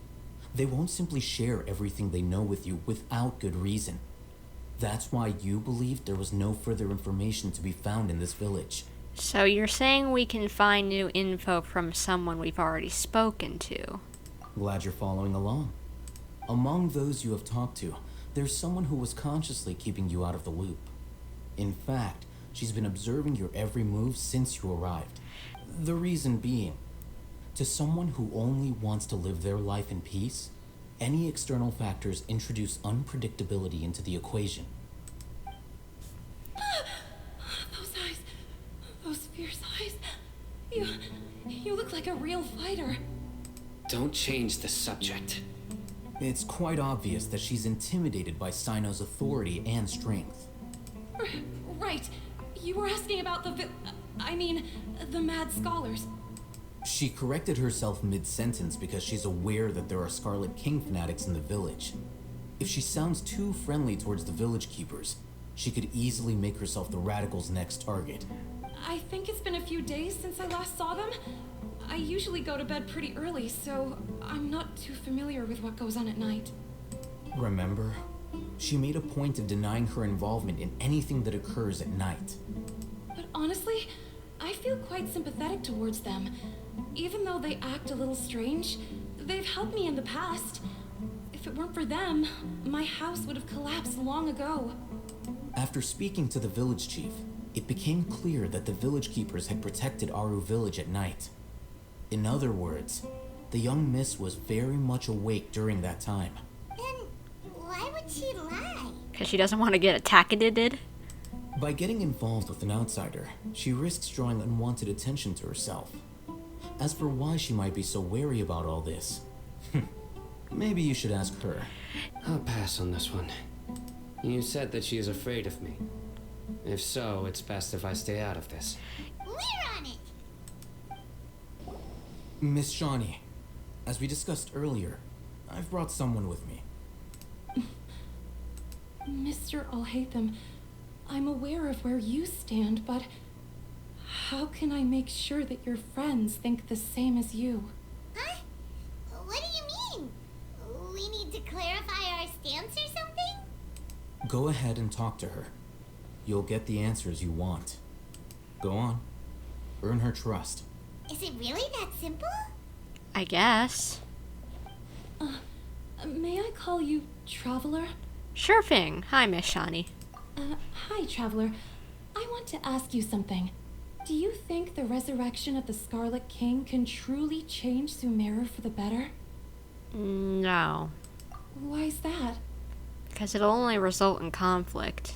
They won't simply share everything they know with you without good reason. That's why you believed there was no further information to be found in this village. So you're saying we can find new info from someone we've already spoken to? Glad you're following along. Among those you have talked to, there's someone who was consciously keeping you out of the loop. In fact, she's been observing your every move since you arrived. The reason being, to someone who only wants to live their life in peace, any external factors introduce unpredictability into the equation. Those eyes. Those fierce eyes. You look like a real fighter. Don't change the subject. It's quite obvious that she's intimidated by Cyno's authority and strength. Right. You were asking about the mad scholars. She corrected herself mid-sentence because she's aware that there are Scarlet King fanatics in the village. If she sounds too friendly towards the village keepers, she could easily make herself the radicals' next target. I think it's been a few days since I last saw them. I usually go to bed pretty early, so I'm not too familiar with what goes on at night. Remember? She made a point of denying her involvement in anything that occurs at night. But honestly, I feel quite sympathetic towards them. Even though they act a little strange, they've helped me in the past. If it weren't for them, my house would have collapsed long ago. After speaking to the village chief, it became clear that the village keepers had protected Aru village at night. In other words, the young miss was very much awake during that time. Then why would she lie? Because she doesn't want to get attacked. By getting involved with an outsider, she risks drawing unwanted attention to herself. As for why she might be so wary about all this, maybe you should ask her. I'll pass on this one. You said that she is afraid of me. If so, it's best if I stay out of this. We're on it! Miss Shawnee, as we discussed earlier, I've brought someone with me. Mr. Alhaitham, I'm aware of where you stand, but how can I make sure that your friends think the same as you? Huh? What do you mean? We need to clarify our stance or something? Go ahead and talk to her. You'll get the answers you want. Go on. Earn her trust. Is it really that simple? I guess. May I call you Traveler? Sure thing. Hi, Miss Shawnee. Hi, Traveler. I want to ask you something. Do you think the resurrection of the Scarlet King can truly change Sumeru for the better? No. Why's that? Because it'll only result in conflict.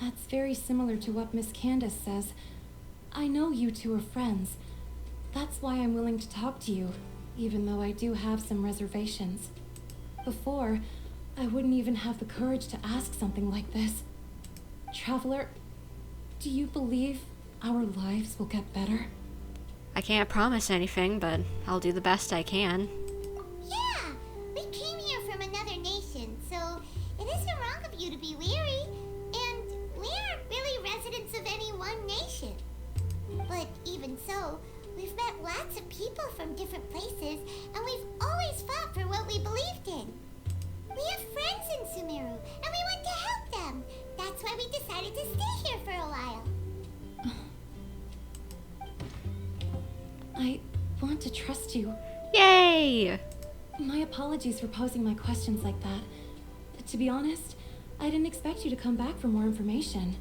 That's very similar to what Miss Candace says. I know you two are friends. That's why I'm willing to talk to you, even though I do have some reservations. Before, I wouldn't even have the courage to ask something like this. Traveler, do you believe our lives will get better? I can't promise anything, but I'll do the best I can. Yeah! We came here from another nation, so it isn't wrong of you to be weary. And we aren't really residents of any one nation. But even so, we've met lots of people from different places, and we've always fought for what we believed in. We have friends in Sumeru, and we want to help them. That's why we decided to stay here for a while. I want to trust you. Yay! My apologies for posing my questions like that. To be honest, I didn't expect you to come back for more information.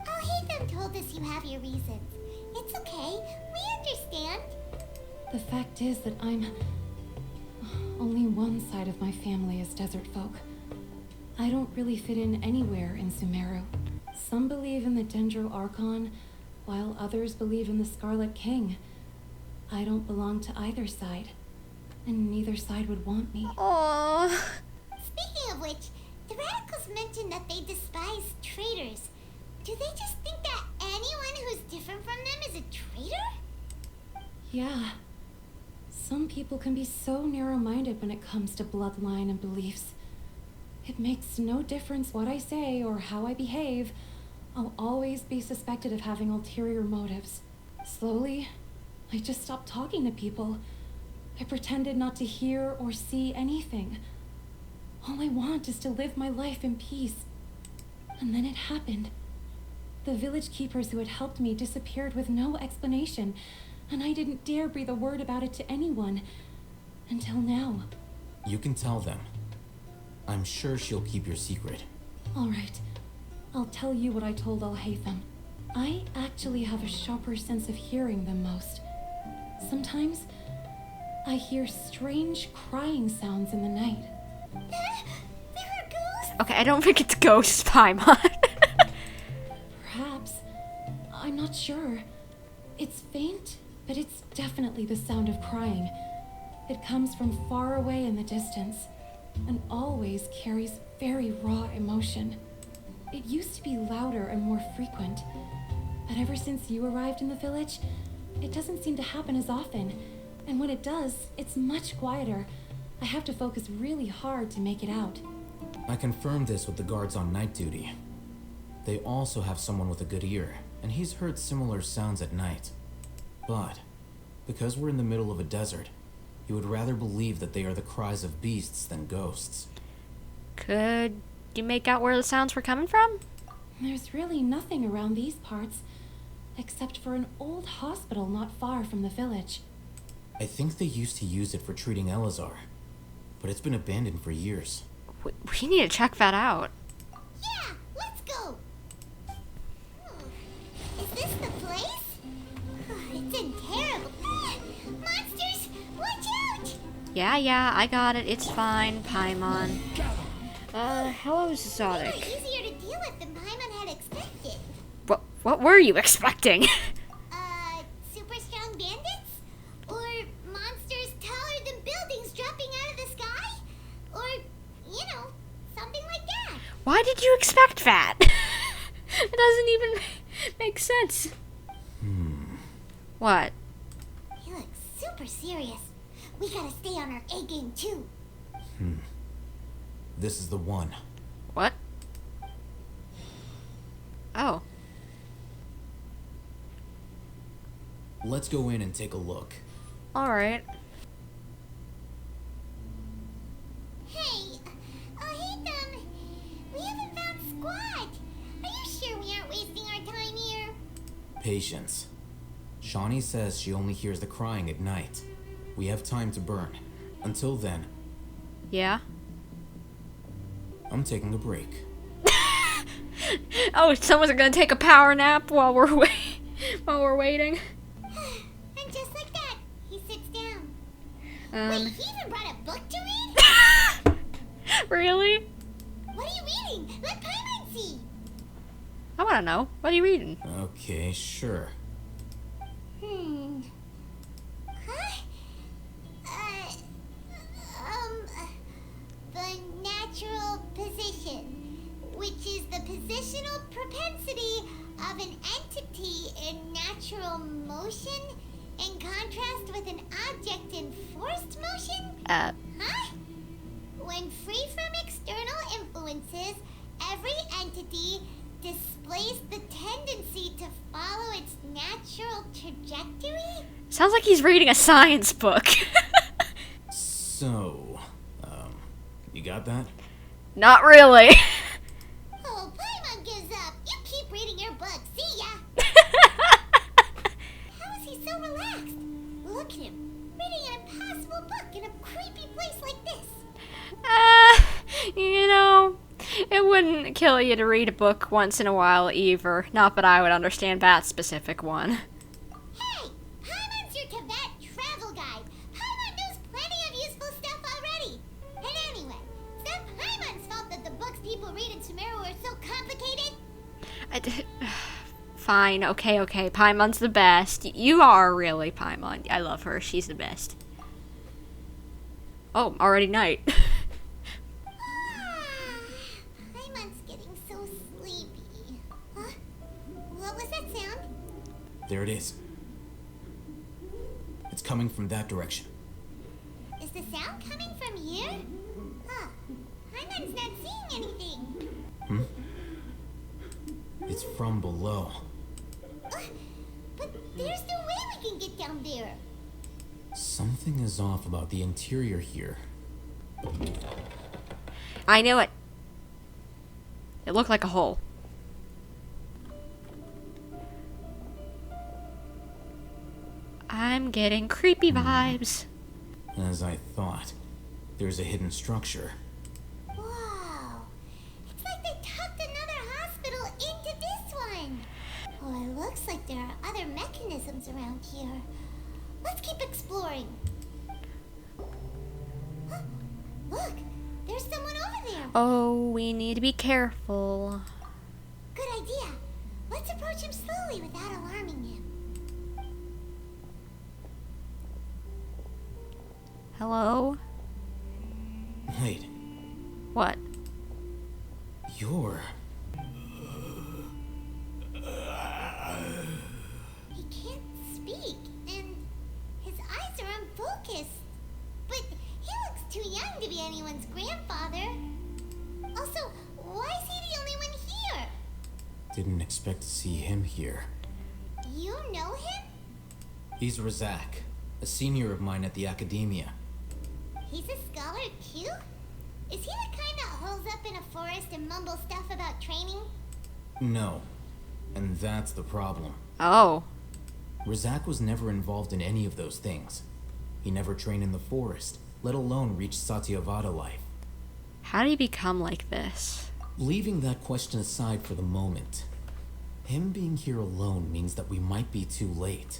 Alhaitham told us you have your reasons. It's okay. We understand. The fact is that only one side of my family is desert folk. I don't really fit in anywhere in Sumeru. Some believe in the Dendro Archon, while others believe in the Scarlet King. I don't belong to either side, and neither side would want me. Aww. Speaking of which, the radicals mentioned that they despise traitors. Do they just think that anyone who's different from them is a traitor? Yeah. Some people can be so narrow-minded when it comes to bloodline and beliefs. It makes no difference what I say or how I behave. I'll always be suspected of having ulterior motives. Slowly, I just stopped talking to people. I pretended not to hear or see anything. All I want is to live my life in peace. And then it happened. The village keepers who had helped me disappeared with no explanation, and I didn't dare breathe a word about it to anyone. Until now. You can tell them. I'm sure she'll keep your secret. All right. I'll tell you what I told Alhaitham. I actually have a sharper sense of hearing than most. Sometimes, I hear strange crying sounds in the night. There are ghosts? Okay, I don't think it's ghost Paimon. Perhaps. I'm not sure. It's faint, but it's definitely the sound of crying. It comes from far away in the distance, and always carries very raw emotion. It used to be louder and more frequent, but ever since you arrived in the village, it doesn't seem to happen as often, and when it does, it's much quieter. I have to focus really hard to make it out. I confirmed this with the guards on night duty. They also have someone with a good ear, and he's heard similar sounds at night. But, because we're in the middle of a desert, he would rather believe that they are the cries of beasts than ghosts. Could you make out where the sounds were coming from? There's really nothing around these parts, except for an old hospital not far from the village. I think they used to use it for treating Elazar, but it's been abandoned for years. We need to check that out. Yeah, let's go. Is this the place? It's in terrible. Monsters, watch out! Yeah, I got it. It's fine, Paimon. Hello, They Zodic. were easier to deal with than Paimon had expected. What were you expecting? Super strong bandits? Or monsters taller than buildings dropping out of the sky? Or, something like that. Why did you expect that? It doesn't even make sense. What? He looks super serious. We gotta stay on our A game too. This is the one. What? Oh. Let's go in and take a look. Alright. Hey, Alhaitham, we haven't found Squad. Are you sure we aren't wasting our time here? Patience. Shawnee says she only hears the crying at night. We have time to burn. Until then, Yeah? I'm taking a break. Oh, someone's gonna take a power nap while we're waiting. And just like that, he sits down. Wait, he even brought a book to read? Really? What are you reading? Let Paimon see. I wanna know. What are you reading? Okay, sure. Huh? The natural position, which is the positional propensity of an entity in natural motion in contrast with an object in forced motion? Huh? When free from external influences, every entity displays the tendency to follow its natural trajectory? Sounds like he's reading a science book. So, you got that? Not really. Oh, Paimon gives up. You keep reading your book. See ya. How is he so relaxed? Look at him, reading an impossible book in a creepy place like this. It wouldn't kill you to read a book once in a while either. Not that I would understand that specific one. Hey, Paimon's your Tibet travel guide. Paimon knows plenty of useful stuff already. And anyway, it's not Paimon's fault that the books people read in Sumeru are so complicated. Fine, okay. Paimon's the best. You are really Paimon. I love her. She's the best. Oh, already night. Paimon's getting so sleepy. Huh? What was that sound? There it is. It's coming from that direction. Is the sound coming from here? Huh. Paimon's not seeing anything. It's from below. But there's no way we can get down there. Something is off about the interior here. I knew it. It looked like a hole. I'm getting creepy vibes. As I thought, there's a hidden structure. Wow. It's like they tucked another hospital into this one. Well, it looks like there are other mechanisms around here. Let's keep exploring. Huh? Look, there's someone over there. Oh, we need to be careful. Good idea. Let's approach him slowly without alarming him. Hello? Wait, What? you're... He can't speak, and his eyes are unfocused. But he looks too young to be anyone's grandfather. Also, why is he the only one here? Didn't expect to see him here. You know him? He's Razak, a senior of mine at the academia. He's a scholar too? Is he the kind that holes up in a forest and mumbles stuff about training? No, and that's the problem. Oh. Razak was never involved in any of those things. He never trained in the forest, let alone reach Satyavada life. How did he become like this? Leaving that question aside for the moment, him being here alone means that we might be too late.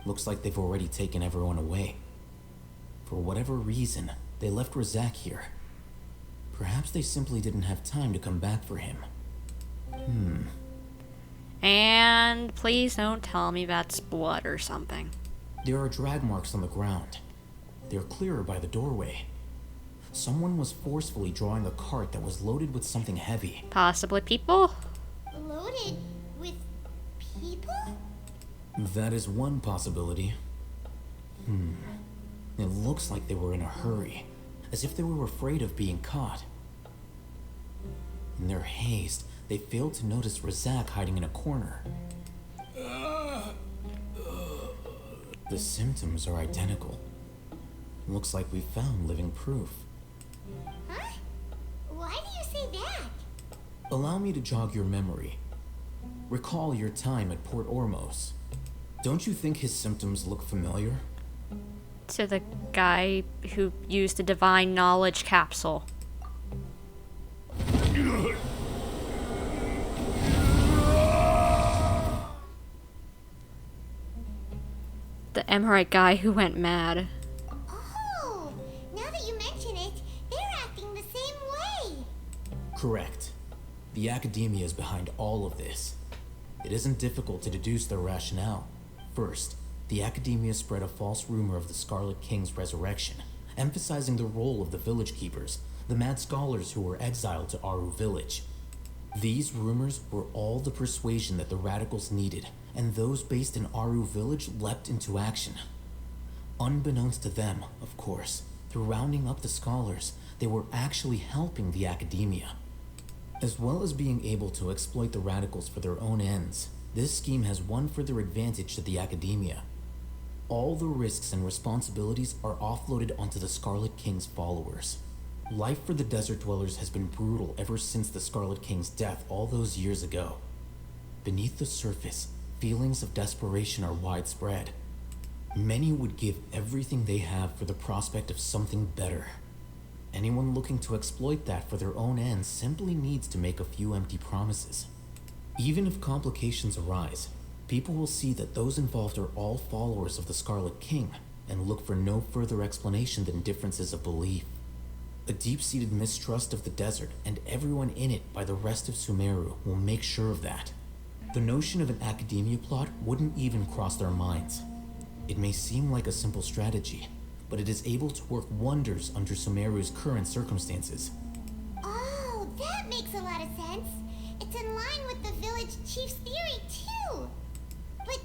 Looks like they've already taken everyone away. For whatever reason, they left Razak here. Perhaps they simply didn't have time to come back for him. And please don't tell me that's blood or something. There are drag marks on the ground. They're clearer by the doorway. Someone was forcefully drawing a cart that was loaded with something heavy. Possibly people? Loaded with people? That is one possibility. It looks like they were in a hurry, as if they were afraid of being caught. In their haste, they failed to notice Razak hiding in a corner. The symptoms are identical. Looks like we found living proof. Huh? Why do you say that? Allow me to jog your memory. Recall your time at Port Ormos. Don't you think his symptoms look familiar? To the guy who used the divine knowledge capsule. The Emorite guy who went mad. Oh, now that you mention it, they're acting the same way. Correct. The academia is behind all of this. It isn't difficult to deduce their rationale. First, the academia spread a false rumor of the Scarlet King's resurrection, emphasizing the role of the village keepers, the mad scholars who were exiled to Aru village. These rumors were all the persuasion that the radicals needed, and those based in Aru village leapt into action. Unbeknownst to them, of course, through rounding up the scholars, they were actually helping the academia. As well as being able to exploit the radicals for their own ends, this scheme has one further advantage to the academia. All the risks and responsibilities are offloaded onto the Scarlet King's followers. Life for the desert dwellers has been brutal ever since the Scarlet King's death all those years ago. Beneath the surface, feelings of desperation are widespread. Many would give everything they have for the prospect of something better. Anyone looking to exploit that for their own ends simply needs to make a few empty promises. Even if complications arise, people will see that those involved are all followers of the Scarlet King and look for no further explanation than differences of belief. A deep-seated mistrust of the desert and everyone in it by the rest of Sumeru will make sure of that. The notion of an academia plot wouldn't even cross their minds. It may seem like a simple strategy, but it is able to work wonders under Sumeru's current circumstances. Oh, that makes a lot of sense. It's in line with the village chief's theory, too. But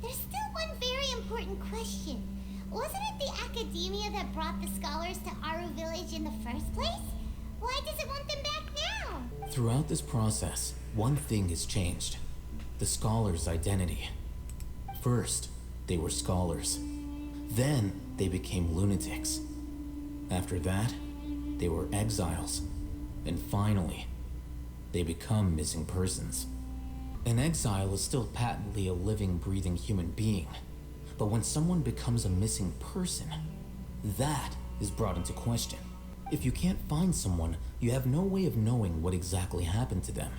there's still one very important question. Wasn't it the academia that brought the scholars to Aru village in the first place? Why does it want them back now? Throughout this process, one thing has changed. The scholars' identity. First, they were scholars. Then, they became lunatics. After that, they were exiles. And finally, they become missing persons. An exile is still patently a living, breathing human being. But when someone becomes a missing person, that is brought into question. If you can't find someone, you have no way of knowing what exactly happened to them.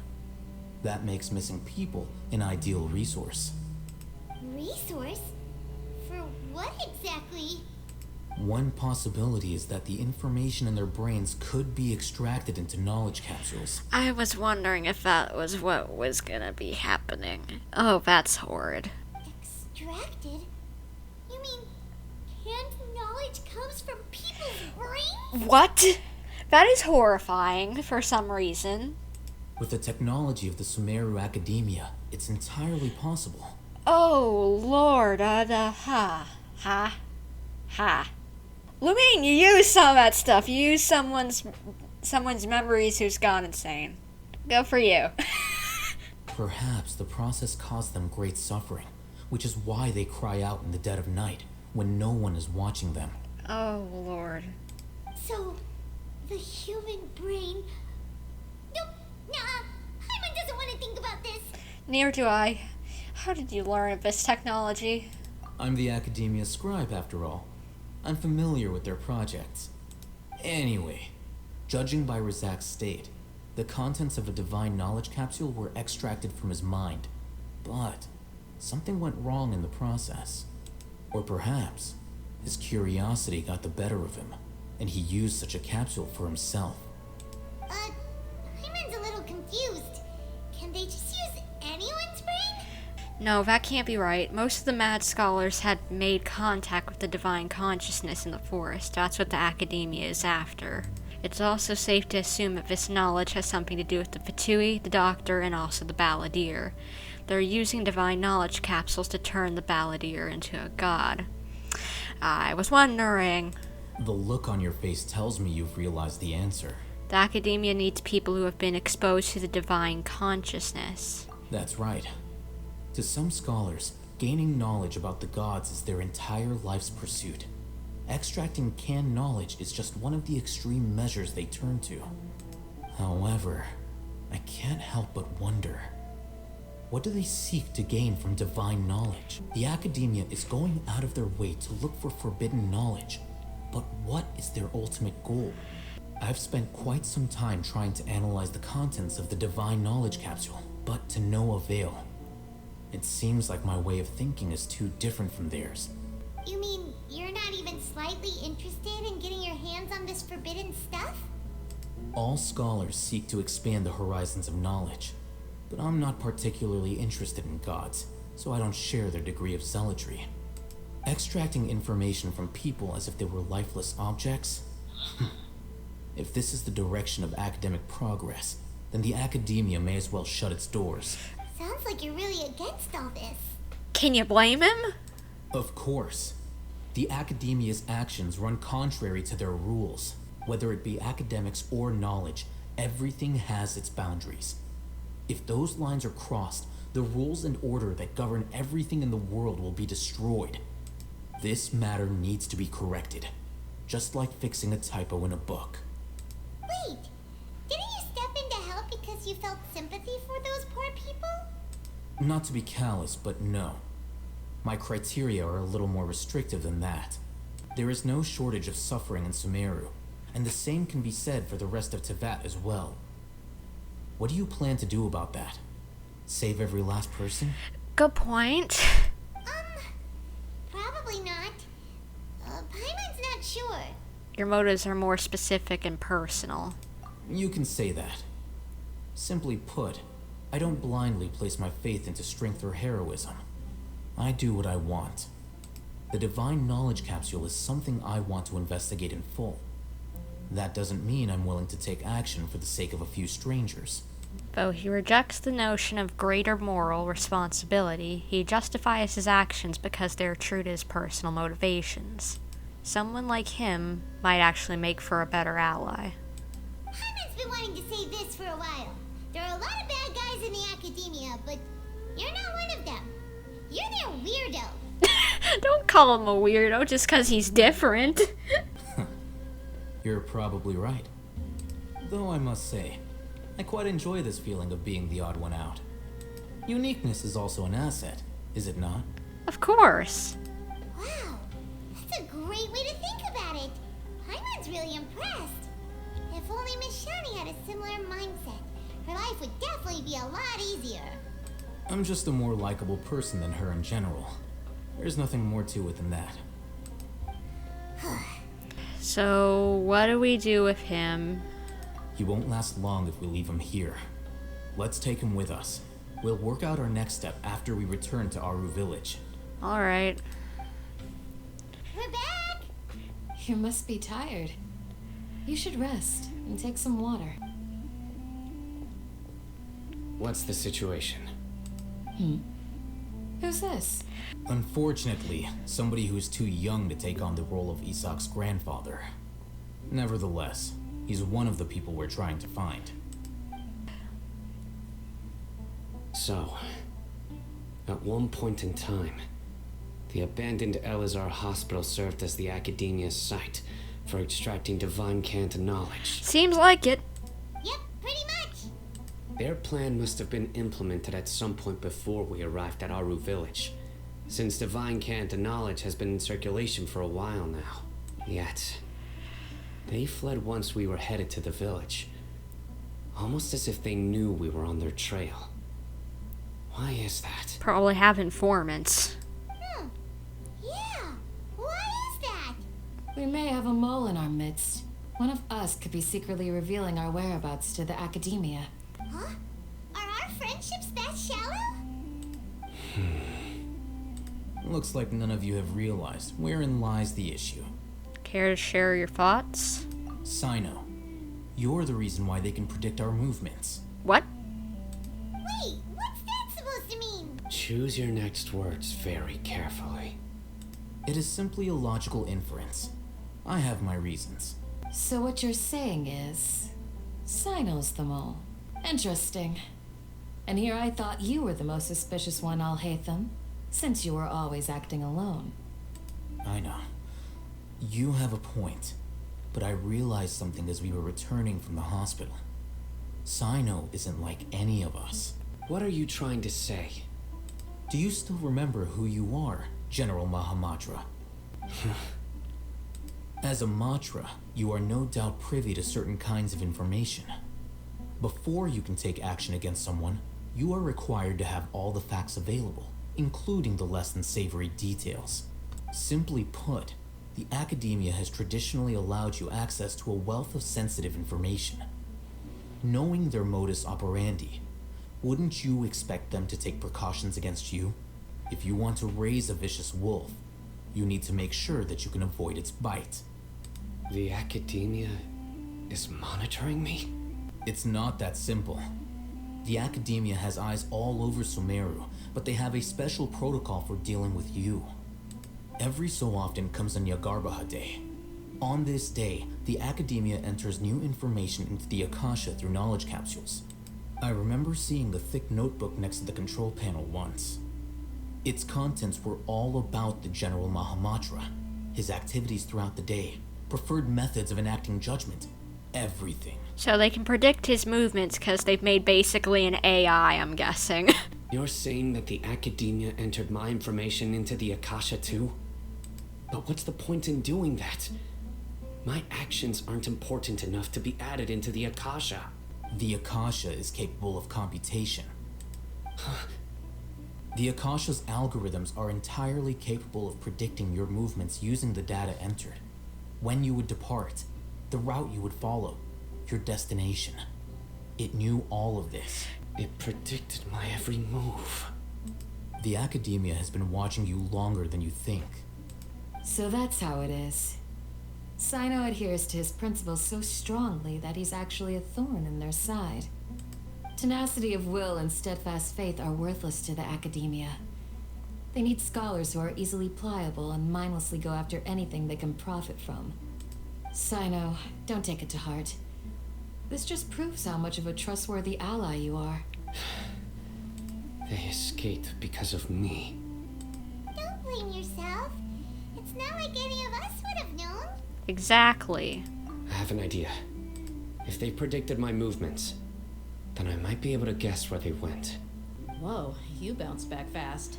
That makes missing people an ideal resource. Resource? For what exactly? One possibility is that the information in their brains could be extracted into knowledge capsules. I was wondering if that was what was gonna be happening. Oh, that's horrid. Extracted? You mean canned knowledge comes from people's brains? What? That is horrifying for some reason. With the technology of the Sumeru Academia, it's entirely possible. Oh, Lord, ha. Lumine, you use some of that stuff. You use someone's memories who's gone insane. Go for you. Perhaps the process caused them great suffering, which is why they cry out in the dead of night, when no one is watching them. Oh, Lord. So, the human brain... Nope, nah, Hyman doesn't want to think about this. Neither do I. How did you learn of this technology? I'm the Academia scribe, after all. I'm familiar with their projects. Anyway, judging by Razak's state, the contents of a divine knowledge capsule were extracted from his mind. But something went wrong in the process. Or perhaps his curiosity got the better of him, and he used such a capsule for himself. Hyman's a little confused. Can they just use anyone's brain? No, that can't be right. Most of the mad scholars had made contact with the divine consciousness in the forest. That's what the academia is after. It's also safe to assume that this knowledge has something to do with the Fatui, the Doctor, and also the Balladeer. They're using divine knowledge capsules to turn the Balladeer into a god. I was wondering... The look on your face tells me you've realized the answer. The academia needs people who have been exposed to the divine consciousness. That's right. To some scholars, gaining knowledge about the gods is their entire life's pursuit. Extracting canned knowledge is just one of the extreme measures they turn to. However, I can't help but wonder, what do they seek to gain from divine knowledge? The academia is going out of their way to look for forbidden knowledge, but what is their ultimate goal? I've spent quite some time trying to analyze the contents of the divine knowledge capsule, but to no avail. It seems like my way of thinking is too different from theirs. You mean you're not even slightly interested in getting your hands on this forbidden stuff? All scholars seek to expand the horizons of knowledge, but I'm not particularly interested in gods, so I don't share their degree of zealotry. Extracting information from people as if they were lifeless objects? If this is the direction of academic progress, then the academia may as well shut its doors. Sounds like you're really against all this. Can you blame him? Of course. The academia's actions run contrary to their rules. Whether it be academics or knowledge, everything has its boundaries. If those lines are crossed, the rules and order that govern everything in the world will be destroyed. This matter needs to be corrected, just like fixing a typo in a book. Wait, didn't you step in to help because you felt sympathy for those poor people? Not to be callous, but no. My criteria are a little more restrictive than that. There is no shortage of suffering in Sumeru, and the same can be said for the rest of Teyvat as well. What do you plan to do about that? Save every last person? Good point. Probably not. Paimon's not sure. Your motives are more specific and personal. You can say that. Simply put, I I don't blindly place my faith into strength or heroism. I do what I want. The Divine Knowledge Capsule is something I want to investigate in full. That doesn't mean I'm willing to take action for the sake of a few strangers. Though he rejects the notion of greater moral responsibility, he justifies his actions because they're true to his personal motivations. Someone like him might actually make for a better ally. Hyman's been wanting to say this for a while. There are a lot of bad guys in the academia, but you're not one of them. You're their weirdo. Don't call him a weirdo just because he's different. You're probably right. Though I must say, I quite enjoy this feeling of being the odd one out. Uniqueness is also an asset, is it not? Of course. Wow, that's a great way to think about it. Hyman's really impressed. If only Miss Shani had a similar mindset, her life would definitely be a lot easier. I'm just a more likable person than her in general. There's nothing more to it than that. So, what do we do with him? He won't last long if we leave him here. Let's take him with us. We'll work out our next step after we return to Aru Village. Alright. We're back! You must be tired. You should rest and take some water. What's the situation? Who's this? Unfortunately, somebody who's too young to take on the role of Isak's grandfather. Nevertheless, he's one of the people we're trying to find. So, at one point in time, the abandoned Elazar Hospital served as the Academia's site for extracting divine cant knowledge. Seems like it. Yep, pretty much. Their plan must have been implemented at some point before we arrived at Aru Village, since divine cant knowledge has been in circulation for a while now. Yet, they fled once we were headed to the village, almost as if they knew we were on their trail. Why is that? Probably have informants. Yeah, why is that? We may have a mole in our midst. One of us could be secretly revealing our whereabouts to the Academia. Huh? Are our friendships that shallow? Looks like none of you have realized wherein lies the issue. Care to share your thoughts? Cyno, you're the reason why they can predict our movements. What? Wait, what's that supposed to mean? Choose your next words very carefully. It is simply a logical inference. I have my reasons. So what you're saying is, Cyno's the mole. Interesting. And here I thought you were the most suspicious one, Alhaitham, since you were always acting alone. I know. You have a point, but I realized something as we were returning from the hospital. Cyno isn't like any of us. What are you trying to say? Do you still remember who you are, General Mahamatra? As a Matra, you are no doubt privy to certain kinds of information. Before you can take action against someone, you are required to have all the facts available, including the less than savory details. Simply put, the Academia has traditionally allowed you access to a wealth of sensitive information. Knowing their modus operandi, wouldn't you expect them to take precautions against you? If you want to raise a vicious wolf, you need to make sure that you can avoid its bite. The Academia is monitoring me? It's not that simple. The Academia has eyes all over Sumeru, but they have a special protocol for dealing with you. Every so often comes a Nyagarbaha Day. On this day, the Academia enters new information into the Akasha through knowledge capsules. I remember seeing the thick notebook next to the control panel once. Its contents were all about the General Mahamatra, his activities throughout the day, preferred methods of enacting judgment, everything. So they can predict his movements because they've made basically an AI, I'm guessing. You're saying that the Academia entered my information into the Akasha too? But what's the point in doing that? My actions aren't important enough to be added into the Akasha. The Akasha is capable of computation. The Akasha's algorithms are entirely capable of predicting your movements using the data entered. When you would depart, the route you would follow, your destination. It knew all of this. It predicted my every move. The Academia has been watching you longer than you think. So that's how it is. Cyno adheres to his principles so strongly that he's actually a thorn in their side. Tenacity of will and steadfast faith are worthless to the Academia. They need scholars who are easily pliable and mindlessly go after anything they can profit from. Cyno, don't take it to heart. This just proves how much of a trustworthy ally you are. They escaped because of me. Don't blame yourself. It's not like any of us would have known. Exactly. I have an idea. If they predicted my movements, then I might be able to guess where they went. Whoa, you bounced back fast.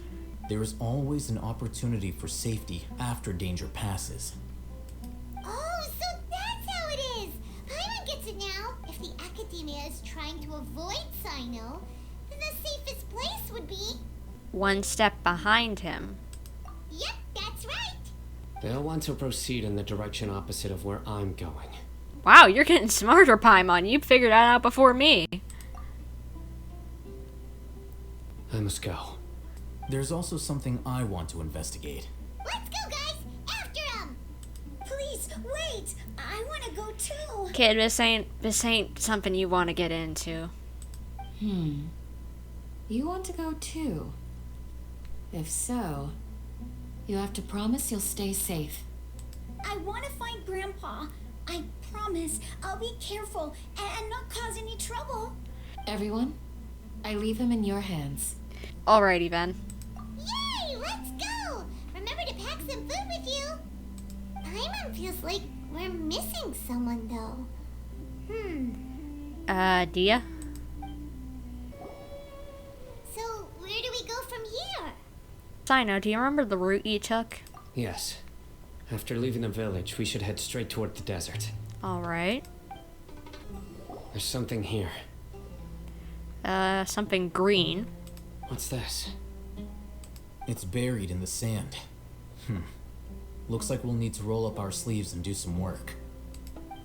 There is always an opportunity for safety after danger passes. Oh, so that's how it is! Paimon gets it now. If the Academia is trying to avoid Cyno, then the safest place would be... One step behind him. Yep, that's right! They'll want to proceed in the direction opposite of where I'm going. Wow, you're getting smarter, Paimon. You figured that out before me. I must go. There's also something I want to investigate. Let's go, guys! After him! Please, wait! I want to go too! Kid, this ain't something you want to get into. You want to go too? If so, you have to promise you'll stay safe. I want to find Grandpa. I promise I'll be careful and not cause any trouble. Everyone, I leave him in your hands. Alrighty then. Yay! Let's go! Remember to pack some food with you. Paimon feels like we're missing someone, though. Dehya? So, where do we go from here? Cyno, do you remember the route you took? Yes. After leaving the village, we should head straight toward the desert. Alright. There's something here. Something green. What's this? It's buried in the sand. Looks like we'll need to roll up our sleeves and do some work. And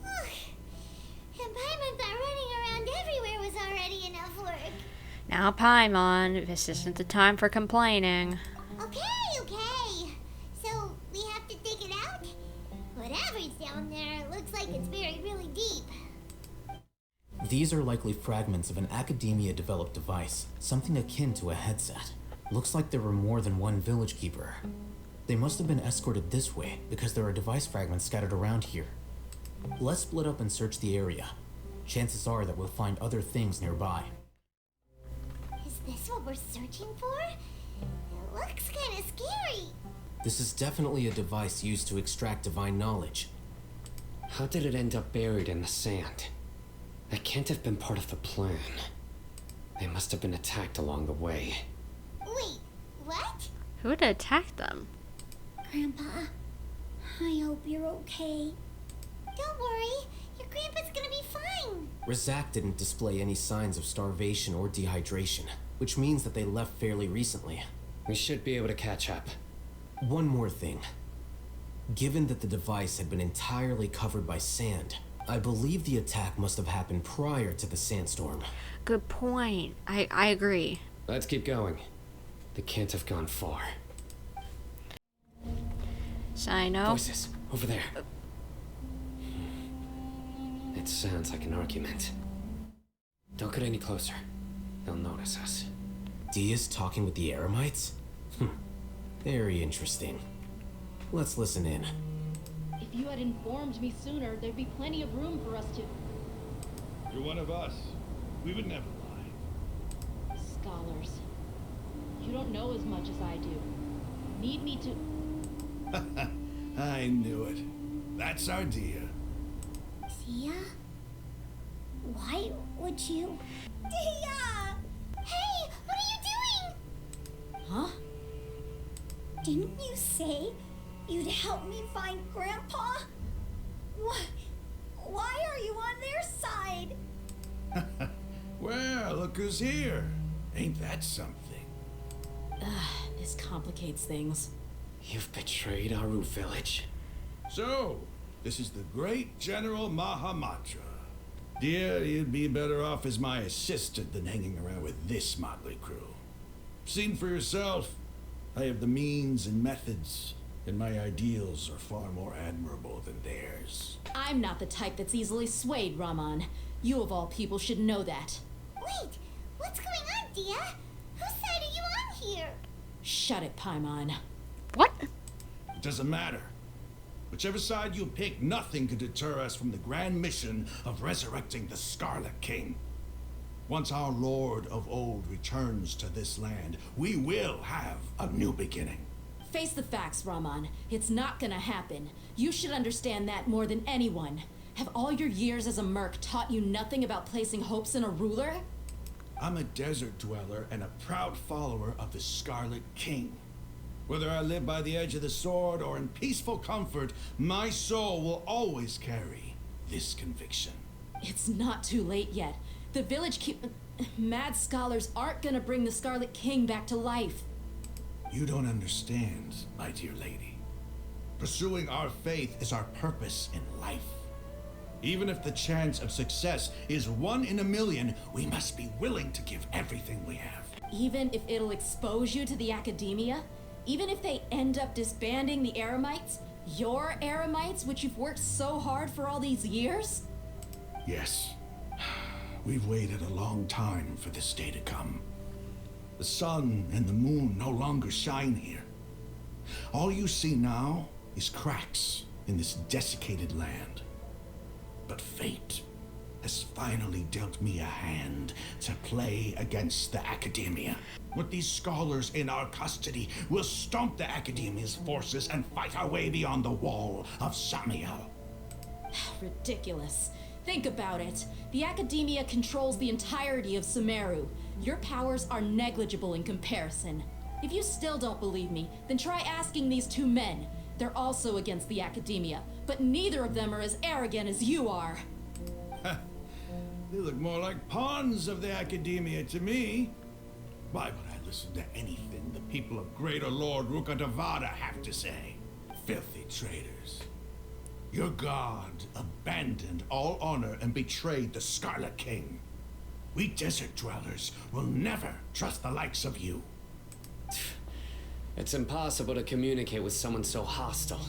Paimon thought running around everywhere was already enough work. Now, Paimon, this isn't the time for complaining. Okay. So, we have to dig it out? Whatever's down there looks like it's buried really deep. These are likely fragments of an Academia-developed device, something akin to a headset. Looks like there were more than one village keeper. They must have been escorted this way because there are device fragments scattered around here. Let's split up and search the area. Chances are that we'll find other things nearby. Is this what we're searching for? It looks kind of scary. This is definitely a device used to extract divine knowledge. How did it end up buried in the sand? That can't have been part of the plan. They must have been attacked along the way. Wait, what? Who would attack them? Grandpa, I hope you're okay. Don't worry, your grandpa's gonna be fine. Razak didn't display any signs of starvation or dehydration, which means that they left fairly recently. We should be able to catch up. One more thing. Given that the device had been entirely covered by sand, I believe the attack must have happened prior to the sandstorm. Good point. I agree. Let's keep going. They can't have gone far. Cyno. Voices, over there. It sounds like an argument. Don't get any closer. They'll notice us. Dehya's talking with the Eremites? Very interesting. Let's listen in. If you had informed me sooner, there'd be plenty of room for us to... You're one of us. We would never lie. Scholars. You don't know as much as I do. Need me to... I knew it. That's our Dehya. Dehya? Why would you... Dehya! Hey, what are you doing? Huh? Didn't you say you'd help me find Grandpa? What? Why are you on their side? Well, look who's here. Ain't that something? This complicates things. You've betrayed Aru village. So, this is the great General Mahamatra. Dear, you'd be better off as my assistant than hanging around with this motley crew. Seen for yourself, I have the means and methods, and my ideals are far more admirable than theirs. I'm not the type that's easily swayed, Raman. You of all people should know that. Wait, what's going on, Dehya? Whose side are you on here? Shut it, Paimon. What? It doesn't matter. Whichever side you pick, nothing can deter us from the grand mission of resurrecting the Scarlet King. Once our Lord of Old returns to this land, we will have a new beginning. Face the facts, Raman. It's not gonna happen. You should understand that more than anyone. Have all your years as a merc taught you nothing about placing hopes in a ruler? I'm a desert dweller and a proud follower of the Scarlet King. Whether I live by the edge of the sword or in peaceful comfort, my soul will always carry this conviction. It's not too late yet. The village mad scholars aren't gonna bring the Scarlet King back to life. You don't understand, my dear lady. Pursuing our faith is our purpose in life. Even if the chance of success is 1 in a million, we must be willing to give everything we have. Even if it'll expose you to the academia? Even if they end up disbanding the Eremites? Your Eremites, which you've worked so hard for all these years? Yes. We've waited a long time for this day to come. The sun and the moon no longer shine here. All you see now is cracks in this desiccated land. But fate has finally dealt me a hand to play against the Academia. With these scholars in our custody, we'll stomp the Academia's forces and fight our way beyond the wall of Samiel. Ridiculous. Think about it. The Academia controls the entirety of Sumeru. Your powers are negligible in comparison. If you still don't believe me, then try asking these 2 men. They're also against the Academia, but neither of them are as arrogant as you are. They look more like pawns of the Academia to me. Why would I listen to anything the people of Greater Lord Rukkhadevada have to say? Filthy traitors. Your god abandoned all honor and betrayed the Scarlet King. We desert dwellers will never trust the likes of you. It's impossible to communicate with someone so hostile.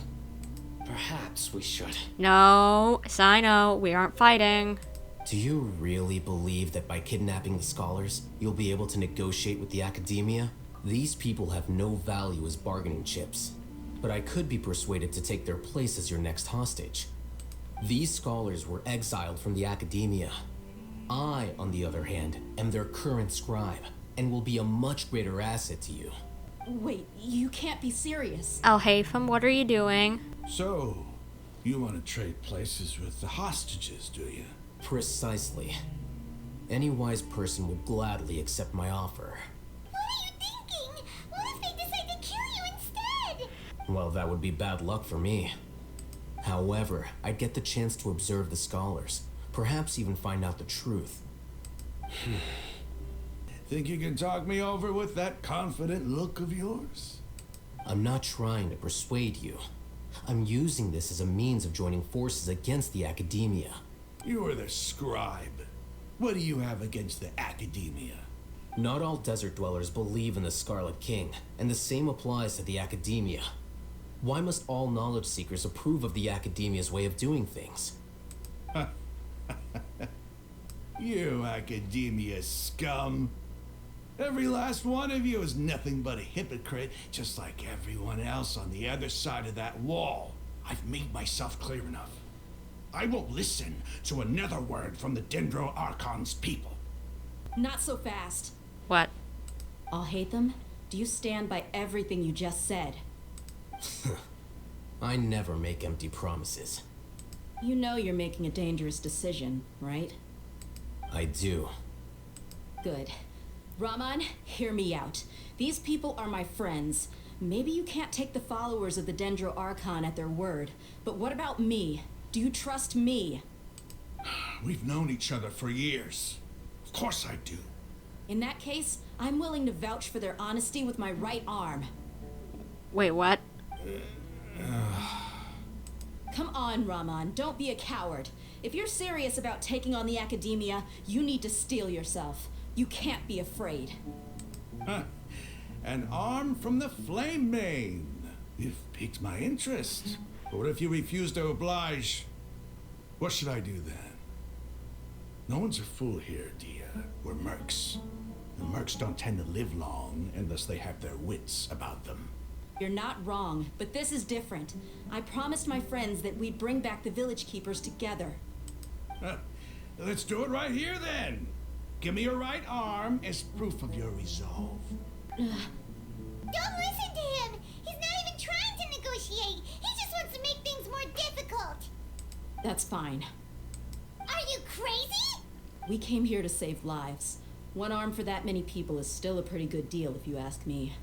Perhaps we should. No, Cyno, we aren't fighting. Do you really believe that by kidnapping the scholars, you'll be able to negotiate with the Academia? These people have no value as bargaining chips. But I could be persuaded to take their place as your next hostage. These scholars were exiled from the Academia. I, on the other hand, am their current scribe, and will be a much greater asset to you. Wait, you can't be serious. Alhaitham, what are you doing? So, you want to trade places with the hostages, do you? Precisely. Any wise person would gladly accept my offer. What are you thinking? What if they decide to kill you instead? Well, that would be bad luck for me. However, I'd get the chance to observe the scholars, perhaps even find out the truth. Think you can talk me over with that confident look of yours? I'm not trying to persuade you. I'm using this as a means of joining forces against the Academia. You are the scribe. What do you have against the Academia? Not all desert dwellers believe in the Scarlet King, and the same applies to the Academia. Why must all knowledge seekers approve of the Academia's way of doing things? You Academia scum. Every last one of you is nothing but a hypocrite, just like everyone else on the other side of that wall. I've made myself clear enough. I won't listen to another word from the Dendro Archon's people. Not so fast. What? Alhaitham, do you stand by everything you just said? I never make empty promises. You know you're making a dangerous decision, right? I do. Good. Raman, hear me out. These people are my friends. Maybe you can't take the followers of the Dendro Archon at their word, but what about me? Do you trust me? We've known each other for years. Of course I do. In that case, I'm willing to vouch for their honesty with my right arm. Wait, what? Come on, Rahman. Don't be a coward. If you're serious about taking on the Academia, you need to steel yourself. You can't be afraid. Huh. An arm from the Flame Mane. You've piqued my interest. But what if you refuse to oblige? What should I do then? No one's a fool here, Dehya. We're mercs. And mercs don't tend to live long unless they have their wits about them. You're not wrong, but this is different. I promised my friends that we'd bring back the village keepers together. Let's do it right here then. Give me your right arm as proof of your resolve. Don't listen to him! He's not even trying to negotiate! He just wants to make things more difficult! That's fine. Are you crazy? We came here to save lives. One arm for that many people is still a pretty good deal, if you ask me.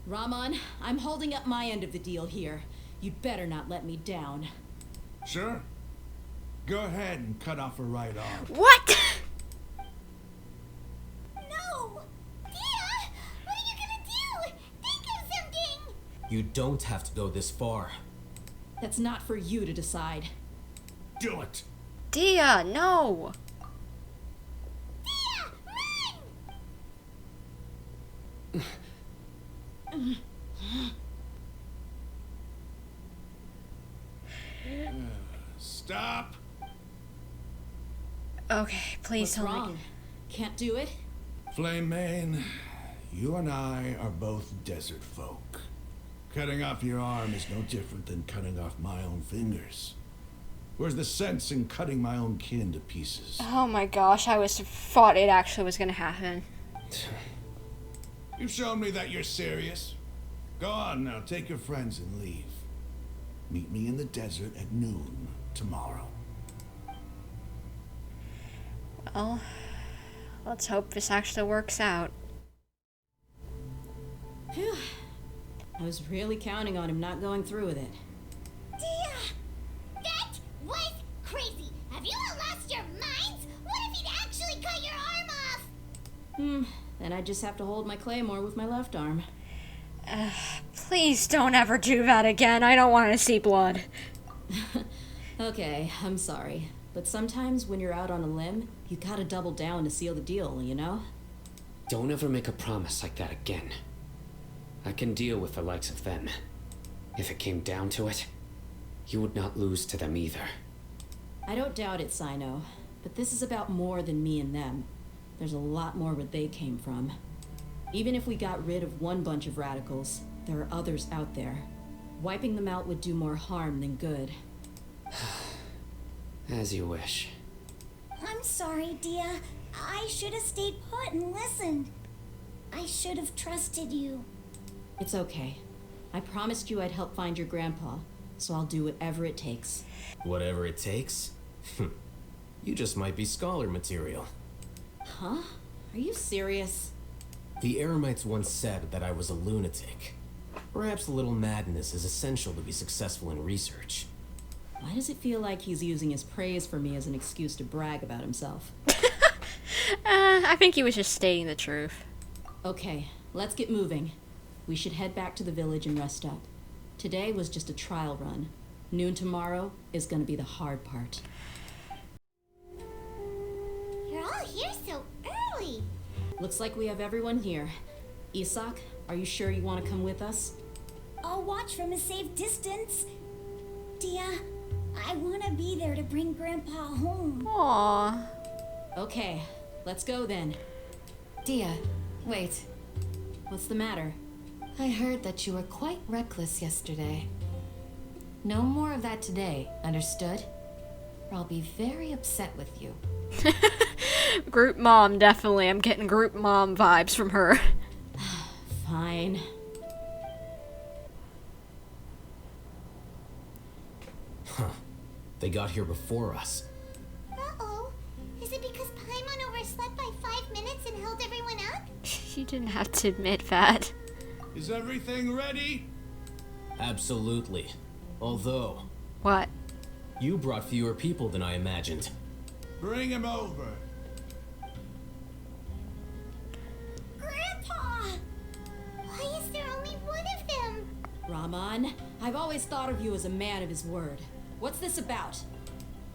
Rahman, I'm holding up my end of the deal here. You'd better not let me down. Sure. Go ahead and cut off her right arm. What? No! Dehya! What are you gonna do? Think of something! You don't have to go this far. That's not for you to decide. Do it! Dehya, no! Dehya, run! Stop! Okay, please What's tell wrong? me. Can't do it? Flame Mane, you and I are both desert folk. Cutting off your arm is no different than cutting off my own fingers. Where's the sense in cutting my own kin to pieces? Oh my gosh, I thought it actually was gonna happen. You've shown me that you're serious. Go on now, take your friends and leave. Meet me in the desert at noon tomorrow. Well, let's hope this actually works out. Phew. I was really counting on him not going through with it. Dehya! That was crazy! Have you all lost your minds? What if he'd actually cut your arm off? Then I just have to hold my claymore with my left arm. Please don't ever do that again. I don't want to see blood. Okay, I'm sorry. But sometimes when you're out on a limb, you gotta double down to seal the deal, you know? Don't ever make a promise like that again. I can deal with the likes of them. If it came down to it, you would not lose to them either. I don't doubt it, Cyno. But this is about more than me and them. There's a lot more where they came from. Even if we got rid of one bunch of radicals, there are others out there. Wiping them out would do more harm than good. As you wish. I'm sorry, Dehya. I should have stayed put and listened. I should have trusted you. It's okay. I promised you I'd help find your grandpa, so I'll do whatever it takes. Whatever it takes? You just might be scholar material. Huh? Are you serious? The Eremites once said that I was a lunatic. Perhaps a little madness is essential to be successful in research. Why does it feel like he's using his praise for me as an excuse to brag about himself? I think he was just stating the truth. Okay, let's get moving. We should head back to the village and rest up. Today was just a trial run. Noon tomorrow is gonna be the hard part. You're all here so early. Looks like we have everyone here. Isak, are you sure you want to come with us? I'll watch from a safe distance. Dehya, I want to be there to bring Grandpa home. Aww. Okay, let's go then. Dehya, wait. What's the matter? I heard that you were quite reckless yesterday. No more of that today, understood? Or I'll be very upset with you. Group mom, definitely. I'm getting group mom vibes from her. Fine. Huh. They got here before us. Uh-oh. Is it because Paimon overslept by 5 minutes and held everyone up? You didn't have to admit that. Is everything ready? Absolutely. Although... What? You brought fewer people than I imagined. Bring him over. Grandpa! Why is there only one of them? Rahman, I've always thought of you as a man of his word. What's this about?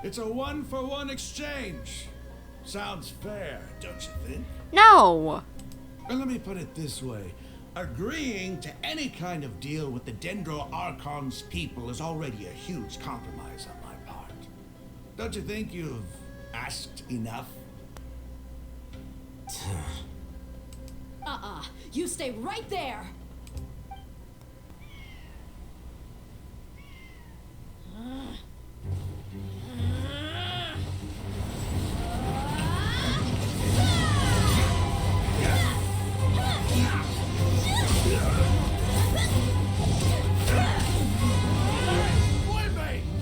It's a one-for-one exchange. Sounds fair, don't you think? No! And let me put it this way. Agreeing to any kind of deal with the Dendro Archon's people is already a huge compromise on my part. Don't you think you've asked enough? You stay right there!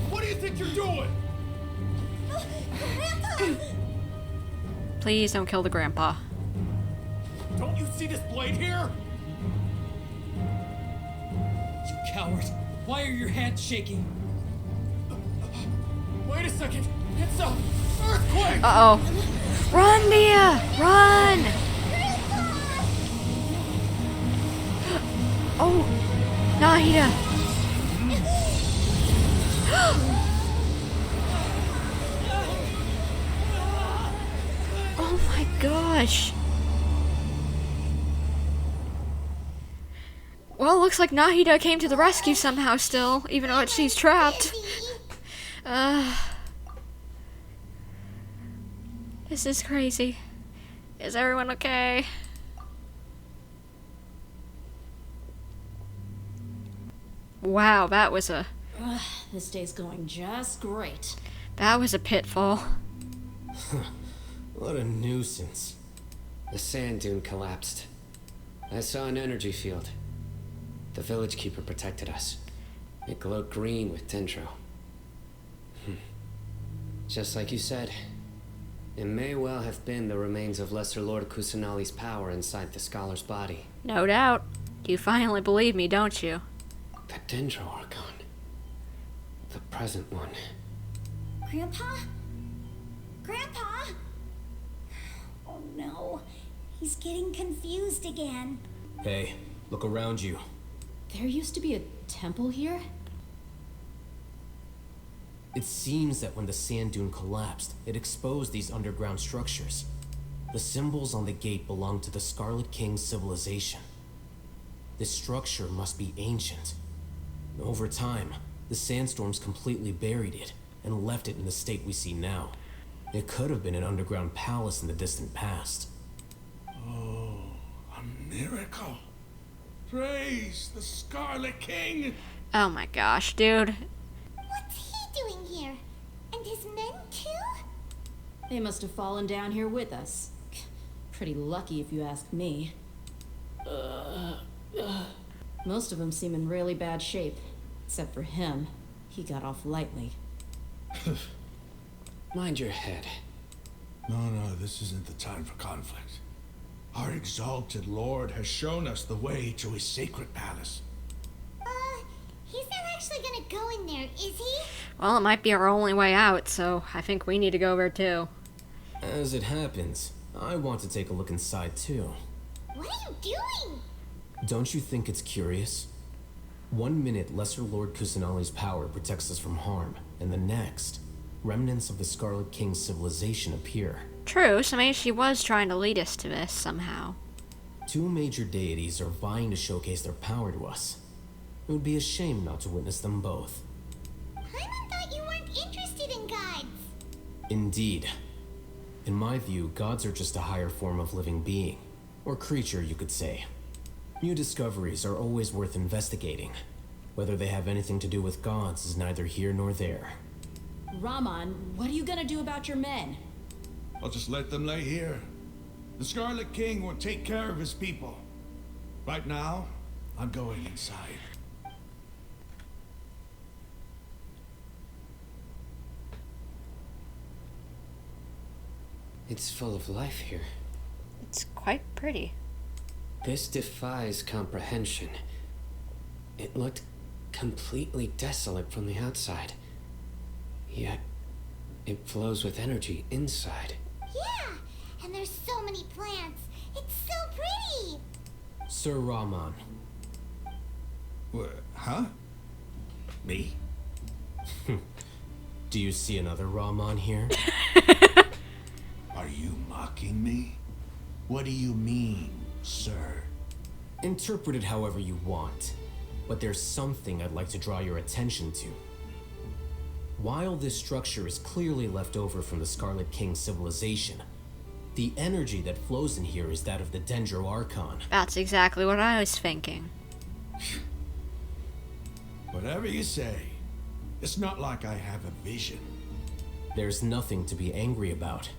What do you think you're doing? Please don't kill the grandpa. Don't you see this blade here? You coward! Why are your hands shaking? Wait a second! It's a earthquake! Uh-oh. Run, Dehya! Run! Oh! Nahida! Oh my gosh! Well, looks like Nahida came to the rescue somehow still, even though she's trapped. This is crazy. Is everyone okay? Wow, that was a... This day's going just great. That was a pitfall. What a nuisance. The sand dune collapsed. I saw an energy field. The village keeper protected us. It glowed green with dendro. Just like you said, it may well have been the remains of Lesser Lord Kusanali's power inside the scholar's body. No doubt. You finally believe me, don't you? The Dendro Archon. The present one. Grandpa? Grandpa? Oh no. He's getting confused again. Hey, look around you. There used to be a temple here? It seems that when the sand dune collapsed, it exposed these underground structures. The symbols on the gate belong to the Scarlet King's civilization. This structure must be ancient. Over time, the sandstorms completely buried it and left it in the state we see now. It could have been an underground palace in the distant past. Oh, a miracle. Praise the Scarlet King! Oh my gosh, dude. What's he doing here? And his men too? They must have fallen down here with us. Pretty lucky if you ask me. Most of them seem in really bad shape. Except for him. He got off lightly. Mind your head. No, this isn't the time for conflict. Our exalted lord has shown us the way to his sacred palace. He's not actually gonna go in there, is he? Well, it might be our only way out, so I think we need to go over too. As it happens, I want to take a look inside too. What are you doing? Don't you think it's curious? 1 minute, Lesser Lord Kusanali's power protects us from harm, and the next, remnants of the Scarlet King's civilization appear. True, so maybe she was trying to lead us to this somehow. 2 major deities are vying to showcase their power to us. It would be a shame not to witness them both. Paimon thought you weren't interested in gods. Indeed. In my view, gods are just a higher form of living being, or creature, you could say. New discoveries are always worth investigating. Whether they have anything to do with gods is neither here nor there. Raman, what are you gonna do about your men? I'll just let them lay here. The Scarlet King will take care of his people. Right now, I'm going inside. It's full of life here. It's quite pretty. This defies comprehension. It looked completely desolate from the outside. Yet, it flows with energy inside. Yeah, and there's so many plants. It's so pretty. Sir Raman. Huh? Me? Do you see another Rahman here? Are you mocking me? What do you mean, sir? Interpret it however you want, but there's something I'd like to draw your attention to. While this structure is clearly left over from the Scarlet King civilization, the energy that flows in here is that of the Dendro Archon. That's exactly what I was thinking. Whatever you say. It's not like I have a vision. There's nothing to be angry about.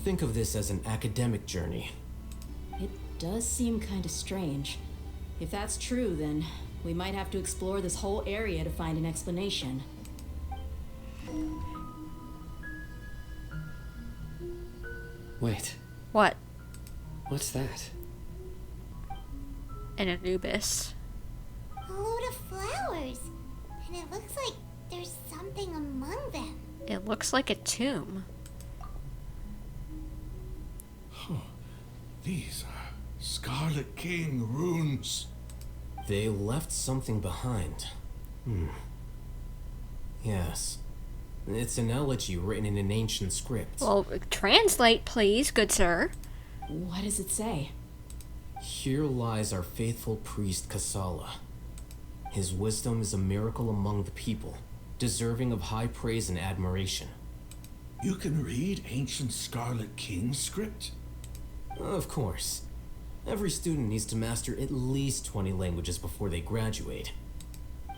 Think of this as an academic journey. It does seem kind of strange. If that's true, then we might have to explore this whole area to find an explanation. Wait. What? What's that? An Anubis. A load of flowers. And it looks like there's something among them. It looks like a tomb. These are Scarlet King runes. They left something behind. Yes. It's an elegy written in an ancient script. Well, translate, please, good sir. What does it say? Here lies our faithful priest Kasala. His wisdom is a miracle among the people, deserving of high praise and admiration. You can read ancient Scarlet King script? Of course. Every student needs to master at least 20 languages before they graduate.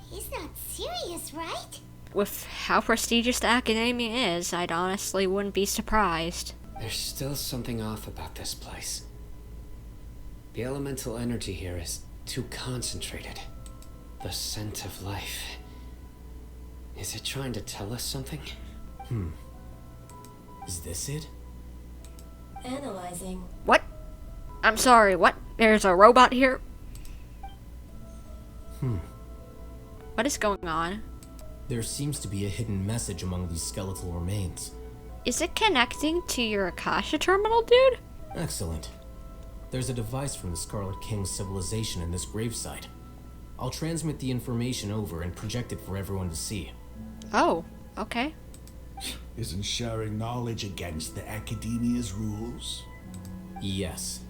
He's not serious, right? With how prestigious the academia is, I'd honestly wouldn't be surprised. There's still something off about this place. The elemental energy here is too concentrated. The scent of life. Is it trying to tell us something? Is this it? Analyzing. What? I'm sorry, what? There's a robot here? What is going on? There seems to be a hidden message among these skeletal remains. Is it connecting to your Akasha terminal, dude? Excellent. There's a device from the Scarlet King's civilization in this gravesite. I'll transmit the information over and project it for everyone to see. Oh, okay. Isn't sharing knowledge against the Academia's rules? Yes.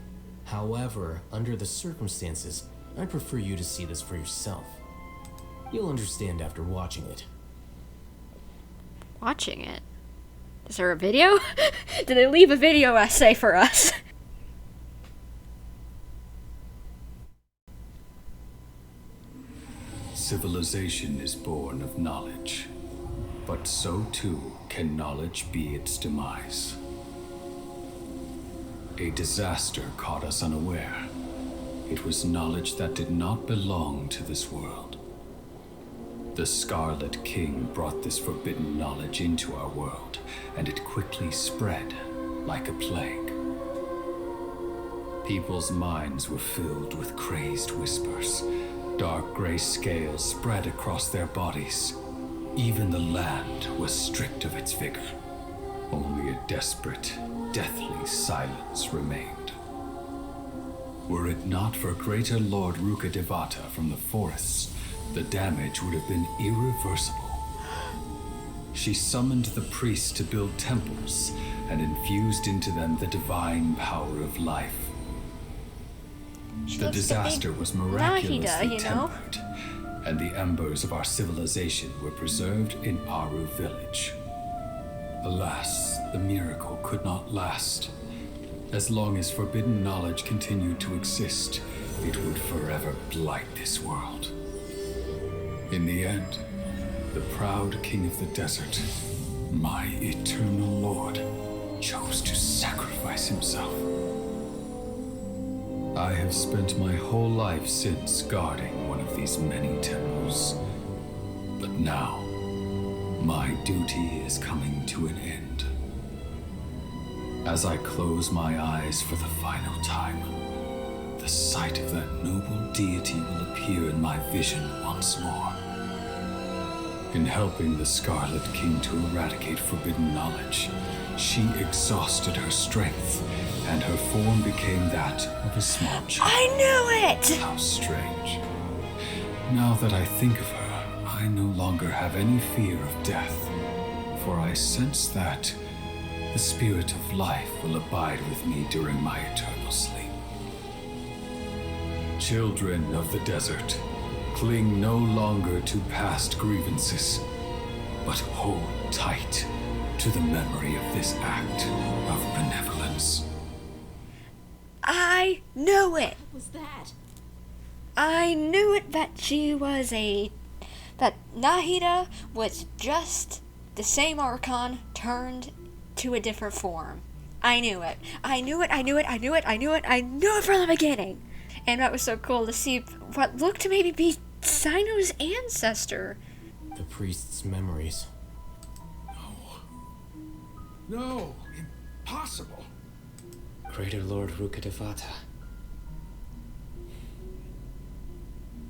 However, under the circumstances, I'd prefer you to see this for yourself. You'll understand after watching it. Watching it? Is there a video? Did they leave a video essay for us? Civilization is born of knowledge, but so too can knowledge be its demise. A disaster caught us unaware. It was knowledge that did not belong to this world. The Scarlet King brought this forbidden knowledge into our world, and it quickly spread like a plague. People's minds were filled with crazed whispers. Dark gray scales spread across their bodies. Even the land was stripped of its vigor. Only a desperate, deathly silence remained. Were it not for greater Lord Rukkhadevata from the forests, the damage would have been irreversible. She summoned the priests to build temples and infused into them the divine power of life. The disaster was miraculously tempered, and the embers of our civilization were preserved in Aru village. Alas, the miracle could not last. As long as forbidden knowledge continued to exist, it would forever blight this world. In the end, the proud king of the desert, my eternal lord, chose to sacrifice himself. I have spent my whole life since guarding one of these many temples. But now, my duty is coming to an end. As I close my eyes for the final time, the sight of that noble deity will appear in my vision once more. In helping the Scarlet King to eradicate forbidden knowledge, she exhausted her strength, and her form became that of a small child. I knew it! How strange. Now that I think of her, I no longer have any fear of death. for I sense that the spirit of life will abide with me during my eternal sleep. Children of the desert, cling no longer to past grievances, but hold tight to the memory of this act of benevolence. I knew it! What was that? I knew it that that Nahida was just the same Archon turned to a different form. I knew it. I knew it from the beginning. And that was so cool to see what looked to maybe be Cyno's ancestor. The priest's memories. No, impossible. Greater Lord Rukkhadevata.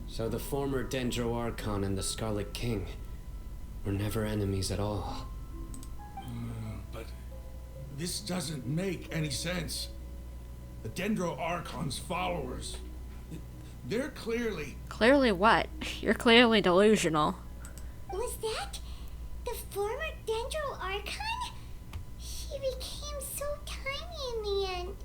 So the former Dendro Archon and the Scarlet King were never enemies at all. But this doesn't make any sense. The Dendro Archon's followers, they're clearly... Clearly what? You're clearly delusional. Was that the former Dendro Archon? He became so tiny in the end.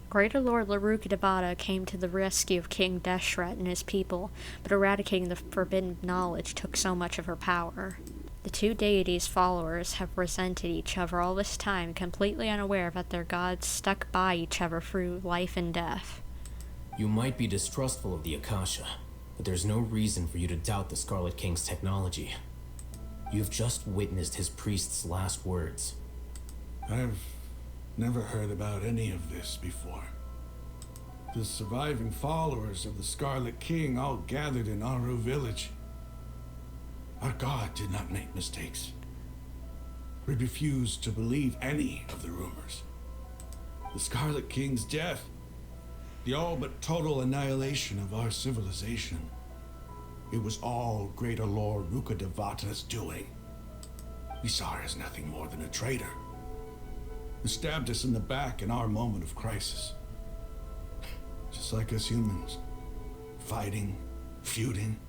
Greater Lord Rukkhadevata came to the rescue of King Deshret and his people, but eradicating the forbidden knowledge took so much of her power. The two deities' followers have resented each other all this time, completely unaware that their gods stuck by each other through life and death. You might be distrustful of the Akasha, but there's no reason for you to doubt the Scarlet King's technology. You've just witnessed his priest's last words. I've never heard about any of this before. The surviving followers of the Scarlet King all gathered in Aru village. Our god did not make mistakes. We refused to believe any of the rumors. The Scarlet King's death, the all but total annihilation of our civilization, it was all Greater Lord Rukkhadevata's doing. We saw her as nothing more than a traitor, who stabbed us in the back in our moment of crisis. Just like us humans, fighting, feuding,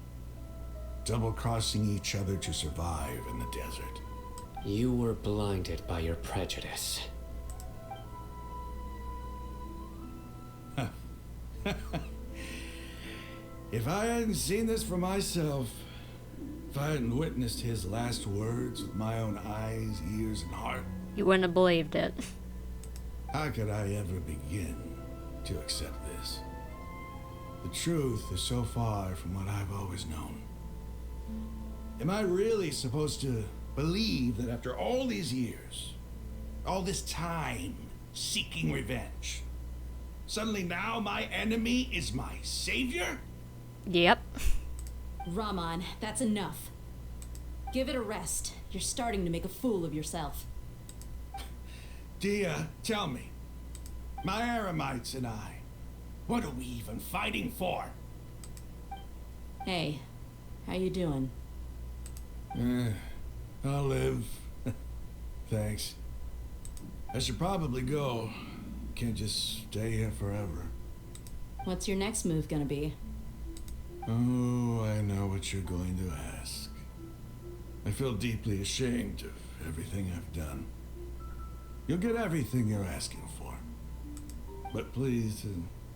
double-crossing each other to survive in the desert. You were blinded by your prejudice. If I hadn't seen this for myself, if I hadn't witnessed his last words with my own eyes, ears, and heart, You wouldn't have believed it. how could I ever begin to accept this? The truth is so far from what I've always known. Am I really supposed to believe that after all these years, all this time seeking revenge, suddenly now my enemy is my savior? Yep. Raman, that's enough. Give it a rest. You're starting to make a fool of yourself. Dehya, tell me, my Aramites and I, what are we even fighting for? Hey, how you doing? I'll live. Thanks. I should probably go. Can't just stay here forever. What's your next move gonna be? Oh, I know what you're going to ask. I feel deeply ashamed of everything I've done. You'll get everything you're asking for. But please,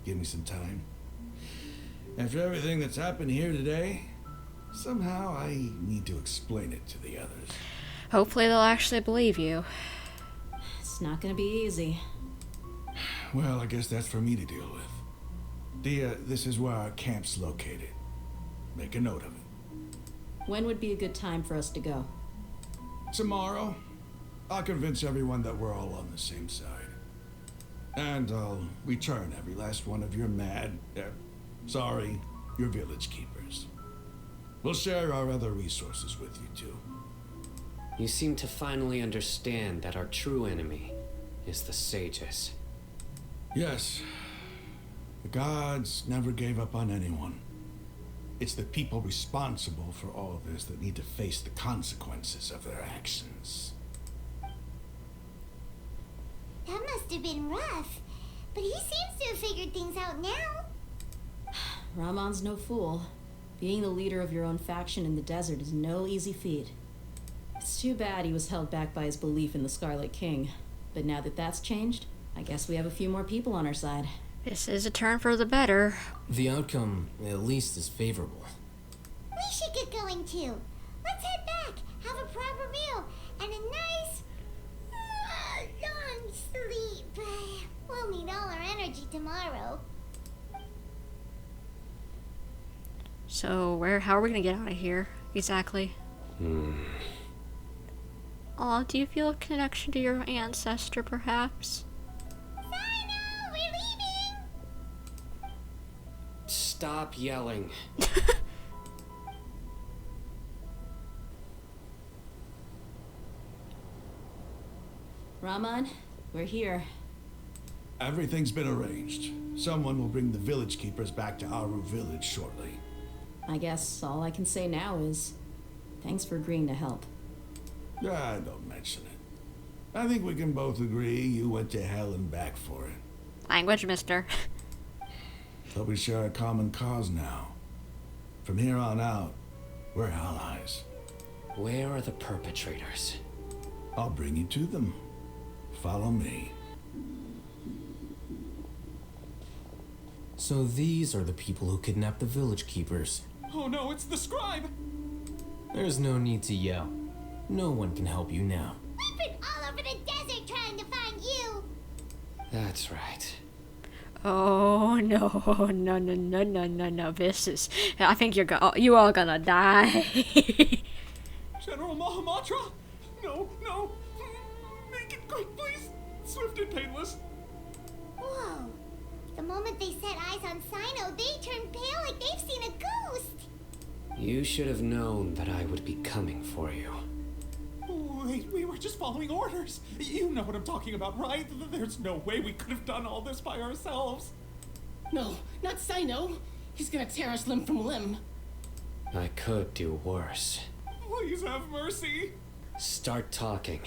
give me some time. After everything that's happened here today, somehow I need to explain it to the others. Hopefully they'll actually believe you. It's not gonna be easy. Well, I guess that's for me to deal with. Dehya, this is where our camp's located. Make a note of it. When would be a good time for us to go? Tomorrow, I'll convince everyone that we're all on the same side. And I'll return every last one of your your village keepers. We'll share our other resources with you too. You seem to finally understand that our true enemy is the sages. Yes. The gods never gave up on anyone. It's the people responsible for all this that need to face the consequences of their actions. That must have been rough, but he seems to have figured things out now. Ramon's no fool. Being the leader of your own faction in the desert is no easy feat. It's too bad he was held back by his belief in the Scarlet King. But now that that's changed, I guess we have a few more people on our side. This is a turn for the better. The outcome, at least, is favorable. We should get going too. Let's head back, have a proper meal, and a nice, long sleep. We'll need all our energy tomorrow. So how are we gonna get out of here exactly? Aw, do you feel a connection to your ancestor, perhaps? Cyno, we're leaving! Stop yelling. Raman, we're here. Everything's been arranged. Someone will bring the village keepers back to Aru village shortly. I guess all I can say now is thanks for agreeing to help. Don't mention it. I think we can both agree you went to hell and back for it. Language, mister. But we share a common cause now. From here on out, we're allies. Where are the perpetrators? I'll bring you to them. Follow me. So these are the people who kidnapped the village keepers. Oh no, it's the scribe! There's no need to yell. No one can help you now. We've been all over the desert trying to find you! That's right. Oh no! This is. I think you all gonna die. General Mahamatra? No! Make it quick, please! Swift and painless. Whoa. The moment they set eyes on Cyno, they turned pale like they've seen a ghost! You should have known that I would be coming for you. Wait, we were just following orders. You know what I'm talking about, right? There's no way we could have done all this by ourselves. No, not Cyno. He's gonna tear us limb from limb. I could do worse. Please have mercy. Start talking.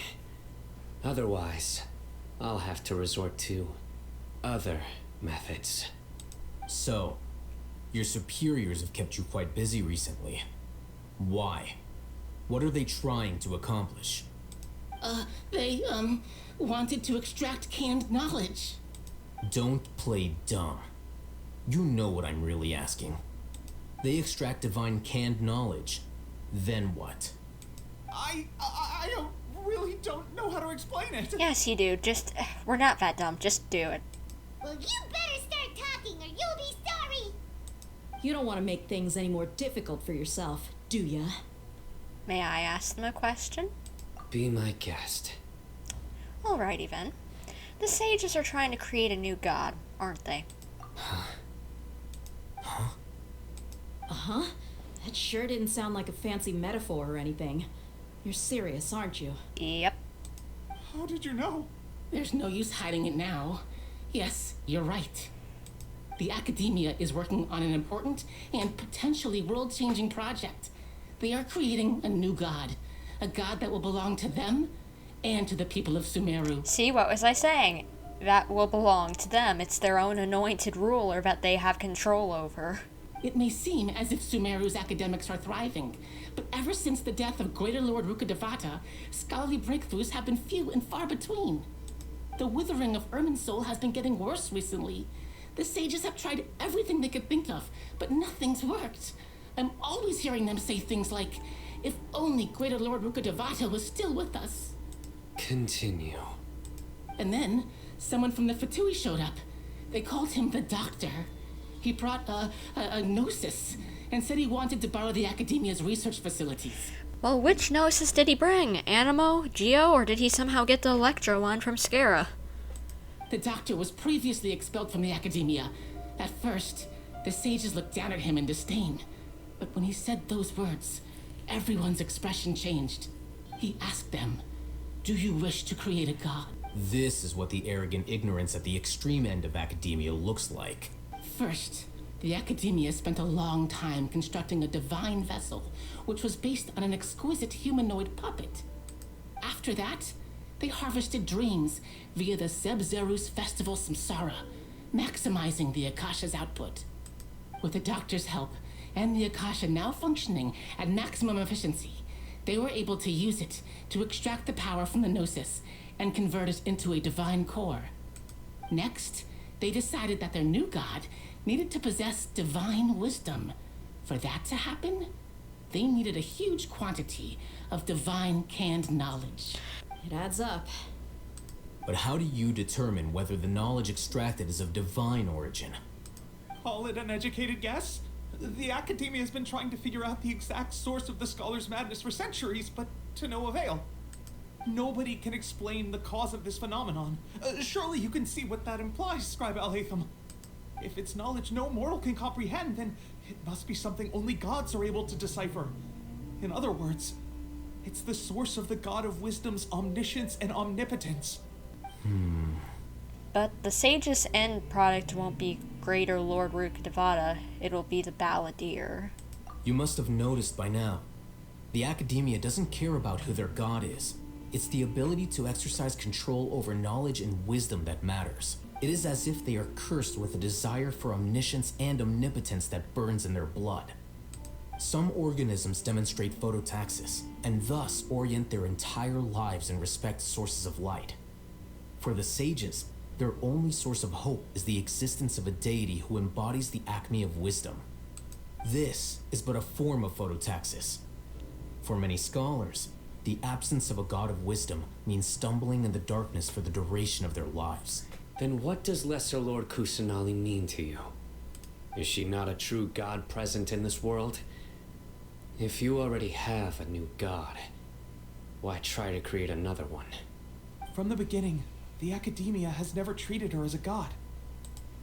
Otherwise, I'll have to resort to other methods. So, your superiors have kept you quite busy recently. Why? What are they trying to accomplish? They, wanted to extract canned knowledge. Don't play dumb. You know what I'm really asking. They extract divine canned knowledge. Then what? I really don't know how to explain it. Yes, you do. We're not that dumb. Just do it. Well, you better start talking or you'll be sorry! You don't want to make things any more difficult for yourself, do ya? May I ask them a question? Be my guest. Alrighty then. The sages are trying to create a new god, aren't they? Uh-huh. That sure didn't sound like a fancy metaphor or anything. You're serious, aren't you? Yep. How did you know? There's no use hiding it now. Yes, you're right. The Academia is working on an important and potentially world-changing project. They are creating a new god. A god that will belong to them and to the people of Sumeru. See, what was I saying? That will belong to them. It's their own anointed ruler that they have control over. It may seem as if Sumeru's academics are thriving, but ever since the death of Greater Lord Rukkhadevata, scholarly breakthroughs have been few and far between. The withering of Irminsul has been getting worse recently. The sages have tried everything they could think of, but nothing's worked. I'm always hearing them say things like, if only Greater Lord Rukkhadevata was still with us. Continue. And then, someone from the Fatui showed up. They called him the Doctor. He brought a gnosis and said he wanted to borrow the Academia's research facilities. Well, which gnosis did he bring? Animo, Geo, or did he somehow get the Electro one from Scara? The Doctor was previously expelled from the Academia. At first, the sages looked down at him in disdain. But when he said those words, everyone's expression changed. He asked them, "Do you wish to create a god?" This is what the arrogant ignorance at the extreme end of academia looks like. First, the Academia spent a long time constructing a divine vessel, which was based on an exquisite humanoid puppet. After that, they harvested dreams via the Zeb-Zerus Festival Samsara, maximizing the Akasha's output. With the Doctor's help, and the Akasha now functioning at maximum efficiency, They were able to use it to extract the power from the Gnosis and convert it into a divine core. Next, they decided that their new god needed to possess divine wisdom. For that to happen, they needed a huge quantity of divine canned knowledge. It adds up. But how do you determine whether the knowledge extracted is of divine origin? Call it an educated guess? The Academia has been trying to figure out the exact source of the Scholar's madness for centuries, but to no avail. Nobody can explain the cause of this phenomenon. Surely you can see what that implies, Scribe Alhaitham. If it's knowledge no mortal can comprehend, then it must be something only gods are able to decipher. In other words, it's the source of the God of Wisdom's omniscience and omnipotence. But the sage's end product won't be Greater Lord Rukkhadevata, it'll be the Balladeer. You must have noticed by now. The Academia doesn't care about who their god is. It's the ability to exercise control over knowledge and wisdom that matters. It is as if they are cursed with a desire for omniscience and omnipotence that burns in their blood. Some organisms demonstrate phototaxis, and thus orient their entire lives in respect to sources of light. For the sages, their only source of hope is the existence of a deity who embodies the acme of wisdom. This is but a form of phototaxis. For many scholars, the absence of a god of wisdom means stumbling in the darkness for the duration of their lives. Then what does Lesser Lord Kusanali mean to you? Is she not a true god present in this world? If you already have a new god, why try to create another one? From the beginning, the Academia has never treated her as a god.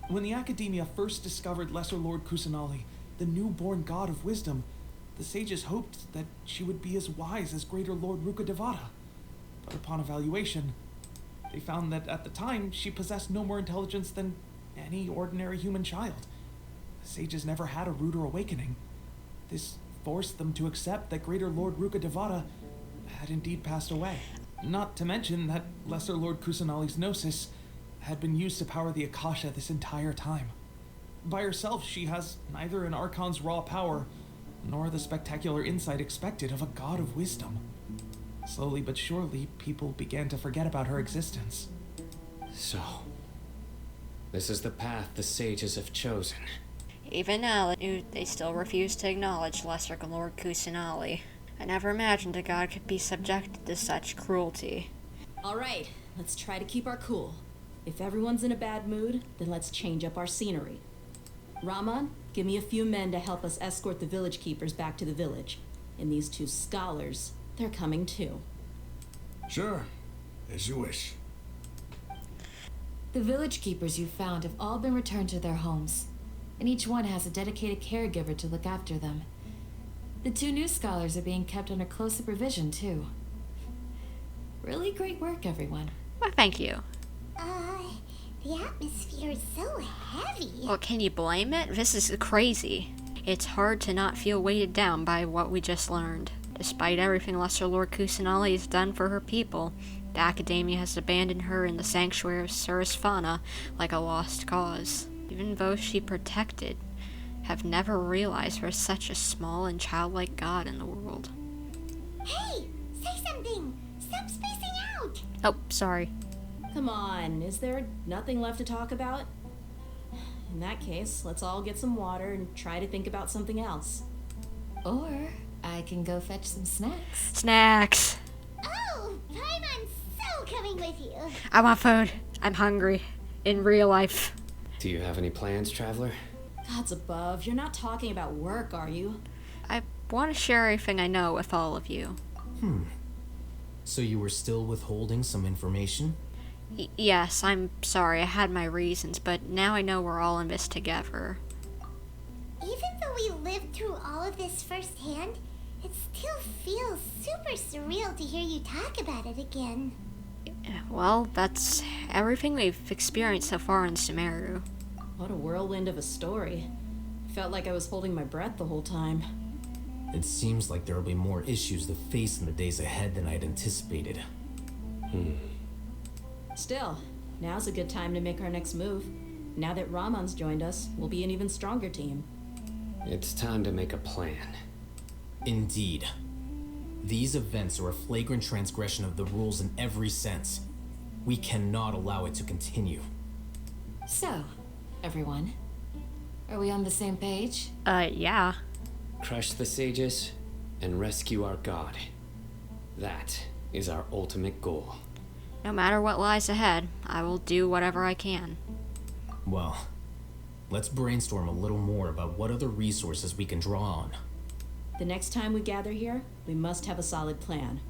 When the Academia first discovered Lesser Lord Kusanali, the newborn god of wisdom, the sages hoped that she would be as wise as Greater Lord Rukkhadevata. But upon evaluation, they found that at the time she possessed no more intelligence than any ordinary human child. The sages never had a ruder awakening. This forced them to accept that Greater Lord Rukkhadevata had indeed passed away. Not to mention that Lesser Lord Kusanali's Gnosis had been used to power the Akasha this entire time. By herself, she has neither an Archon's raw power, nor the spectacular insight expected of a god of wisdom. Slowly but surely, people began to forget about her existence. So, this is the path the sages have chosen. Even now, they still refuse to acknowledge Lesser Lord Kusanali. I never imagined a god could be subjected to such cruelty. Alright, let's try to keep our cool. If everyone's in a bad mood, then let's change up our scenery. Raman, give me a few men to help us escort the village keepers back to the village. And these two scholars, they're coming too. Sure, as you wish. The village keepers you found have all been returned to their homes, and each one has a dedicated caregiver to look after them. The two new scholars are being kept under close supervision, too. Really great work, everyone. Well, thank you. The atmosphere is so heavy. Well, can you blame it? This is crazy. It's hard to not feel weighted down by what we just learned. Despite everything Lesser Lord Kusanali has done for her people, the Academia has abandoned her in the sanctuary of Surasfana like a lost cause. Even those she protected have never realized there's such a small and childlike god in the world. Hey, say something! Stop spacing out! Oh, sorry. Come on, is there nothing left to talk about? In that case, let's all get some water and try to think about something else. Or I can go fetch some snacks. Snacks! Oh, Paimon's so coming with you. I want food. I'm hungry. In real life. Do you have any plans, traveler? Gods above, you're not talking about work, are you? I want to share everything I know with all of you. So you were still withholding some information? Yes, I'm sorry, I had my reasons, but now I know we're all in this together. Even though we lived through all of this firsthand, it still feels super surreal to hear you talk about it again. Well, that's everything we've experienced so far in Sumeru. What a whirlwind of a story. Felt like I was holding my breath the whole time. It seems like there will be more issues to face in the days ahead than I had anticipated. Still, now's a good time to make our next move. Now that Raman's joined us, we'll be an even stronger team. It's time to make a plan. Indeed. These events are a flagrant transgression of the rules in every sense. We cannot allow it to continue. So, everyone, are we on the same page? Yeah. Crush the sages and rescue our god. That is our ultimate goal. No matter what lies ahead, I will do whatever I can. Well, let's brainstorm a little more about what other resources we can draw on. The next time we gather here, we must have a solid plan.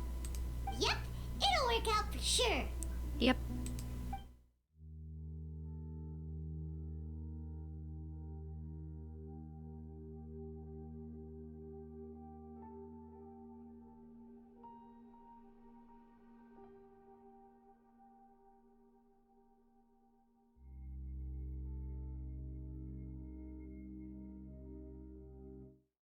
Yep, it'll work out for sure. Yep.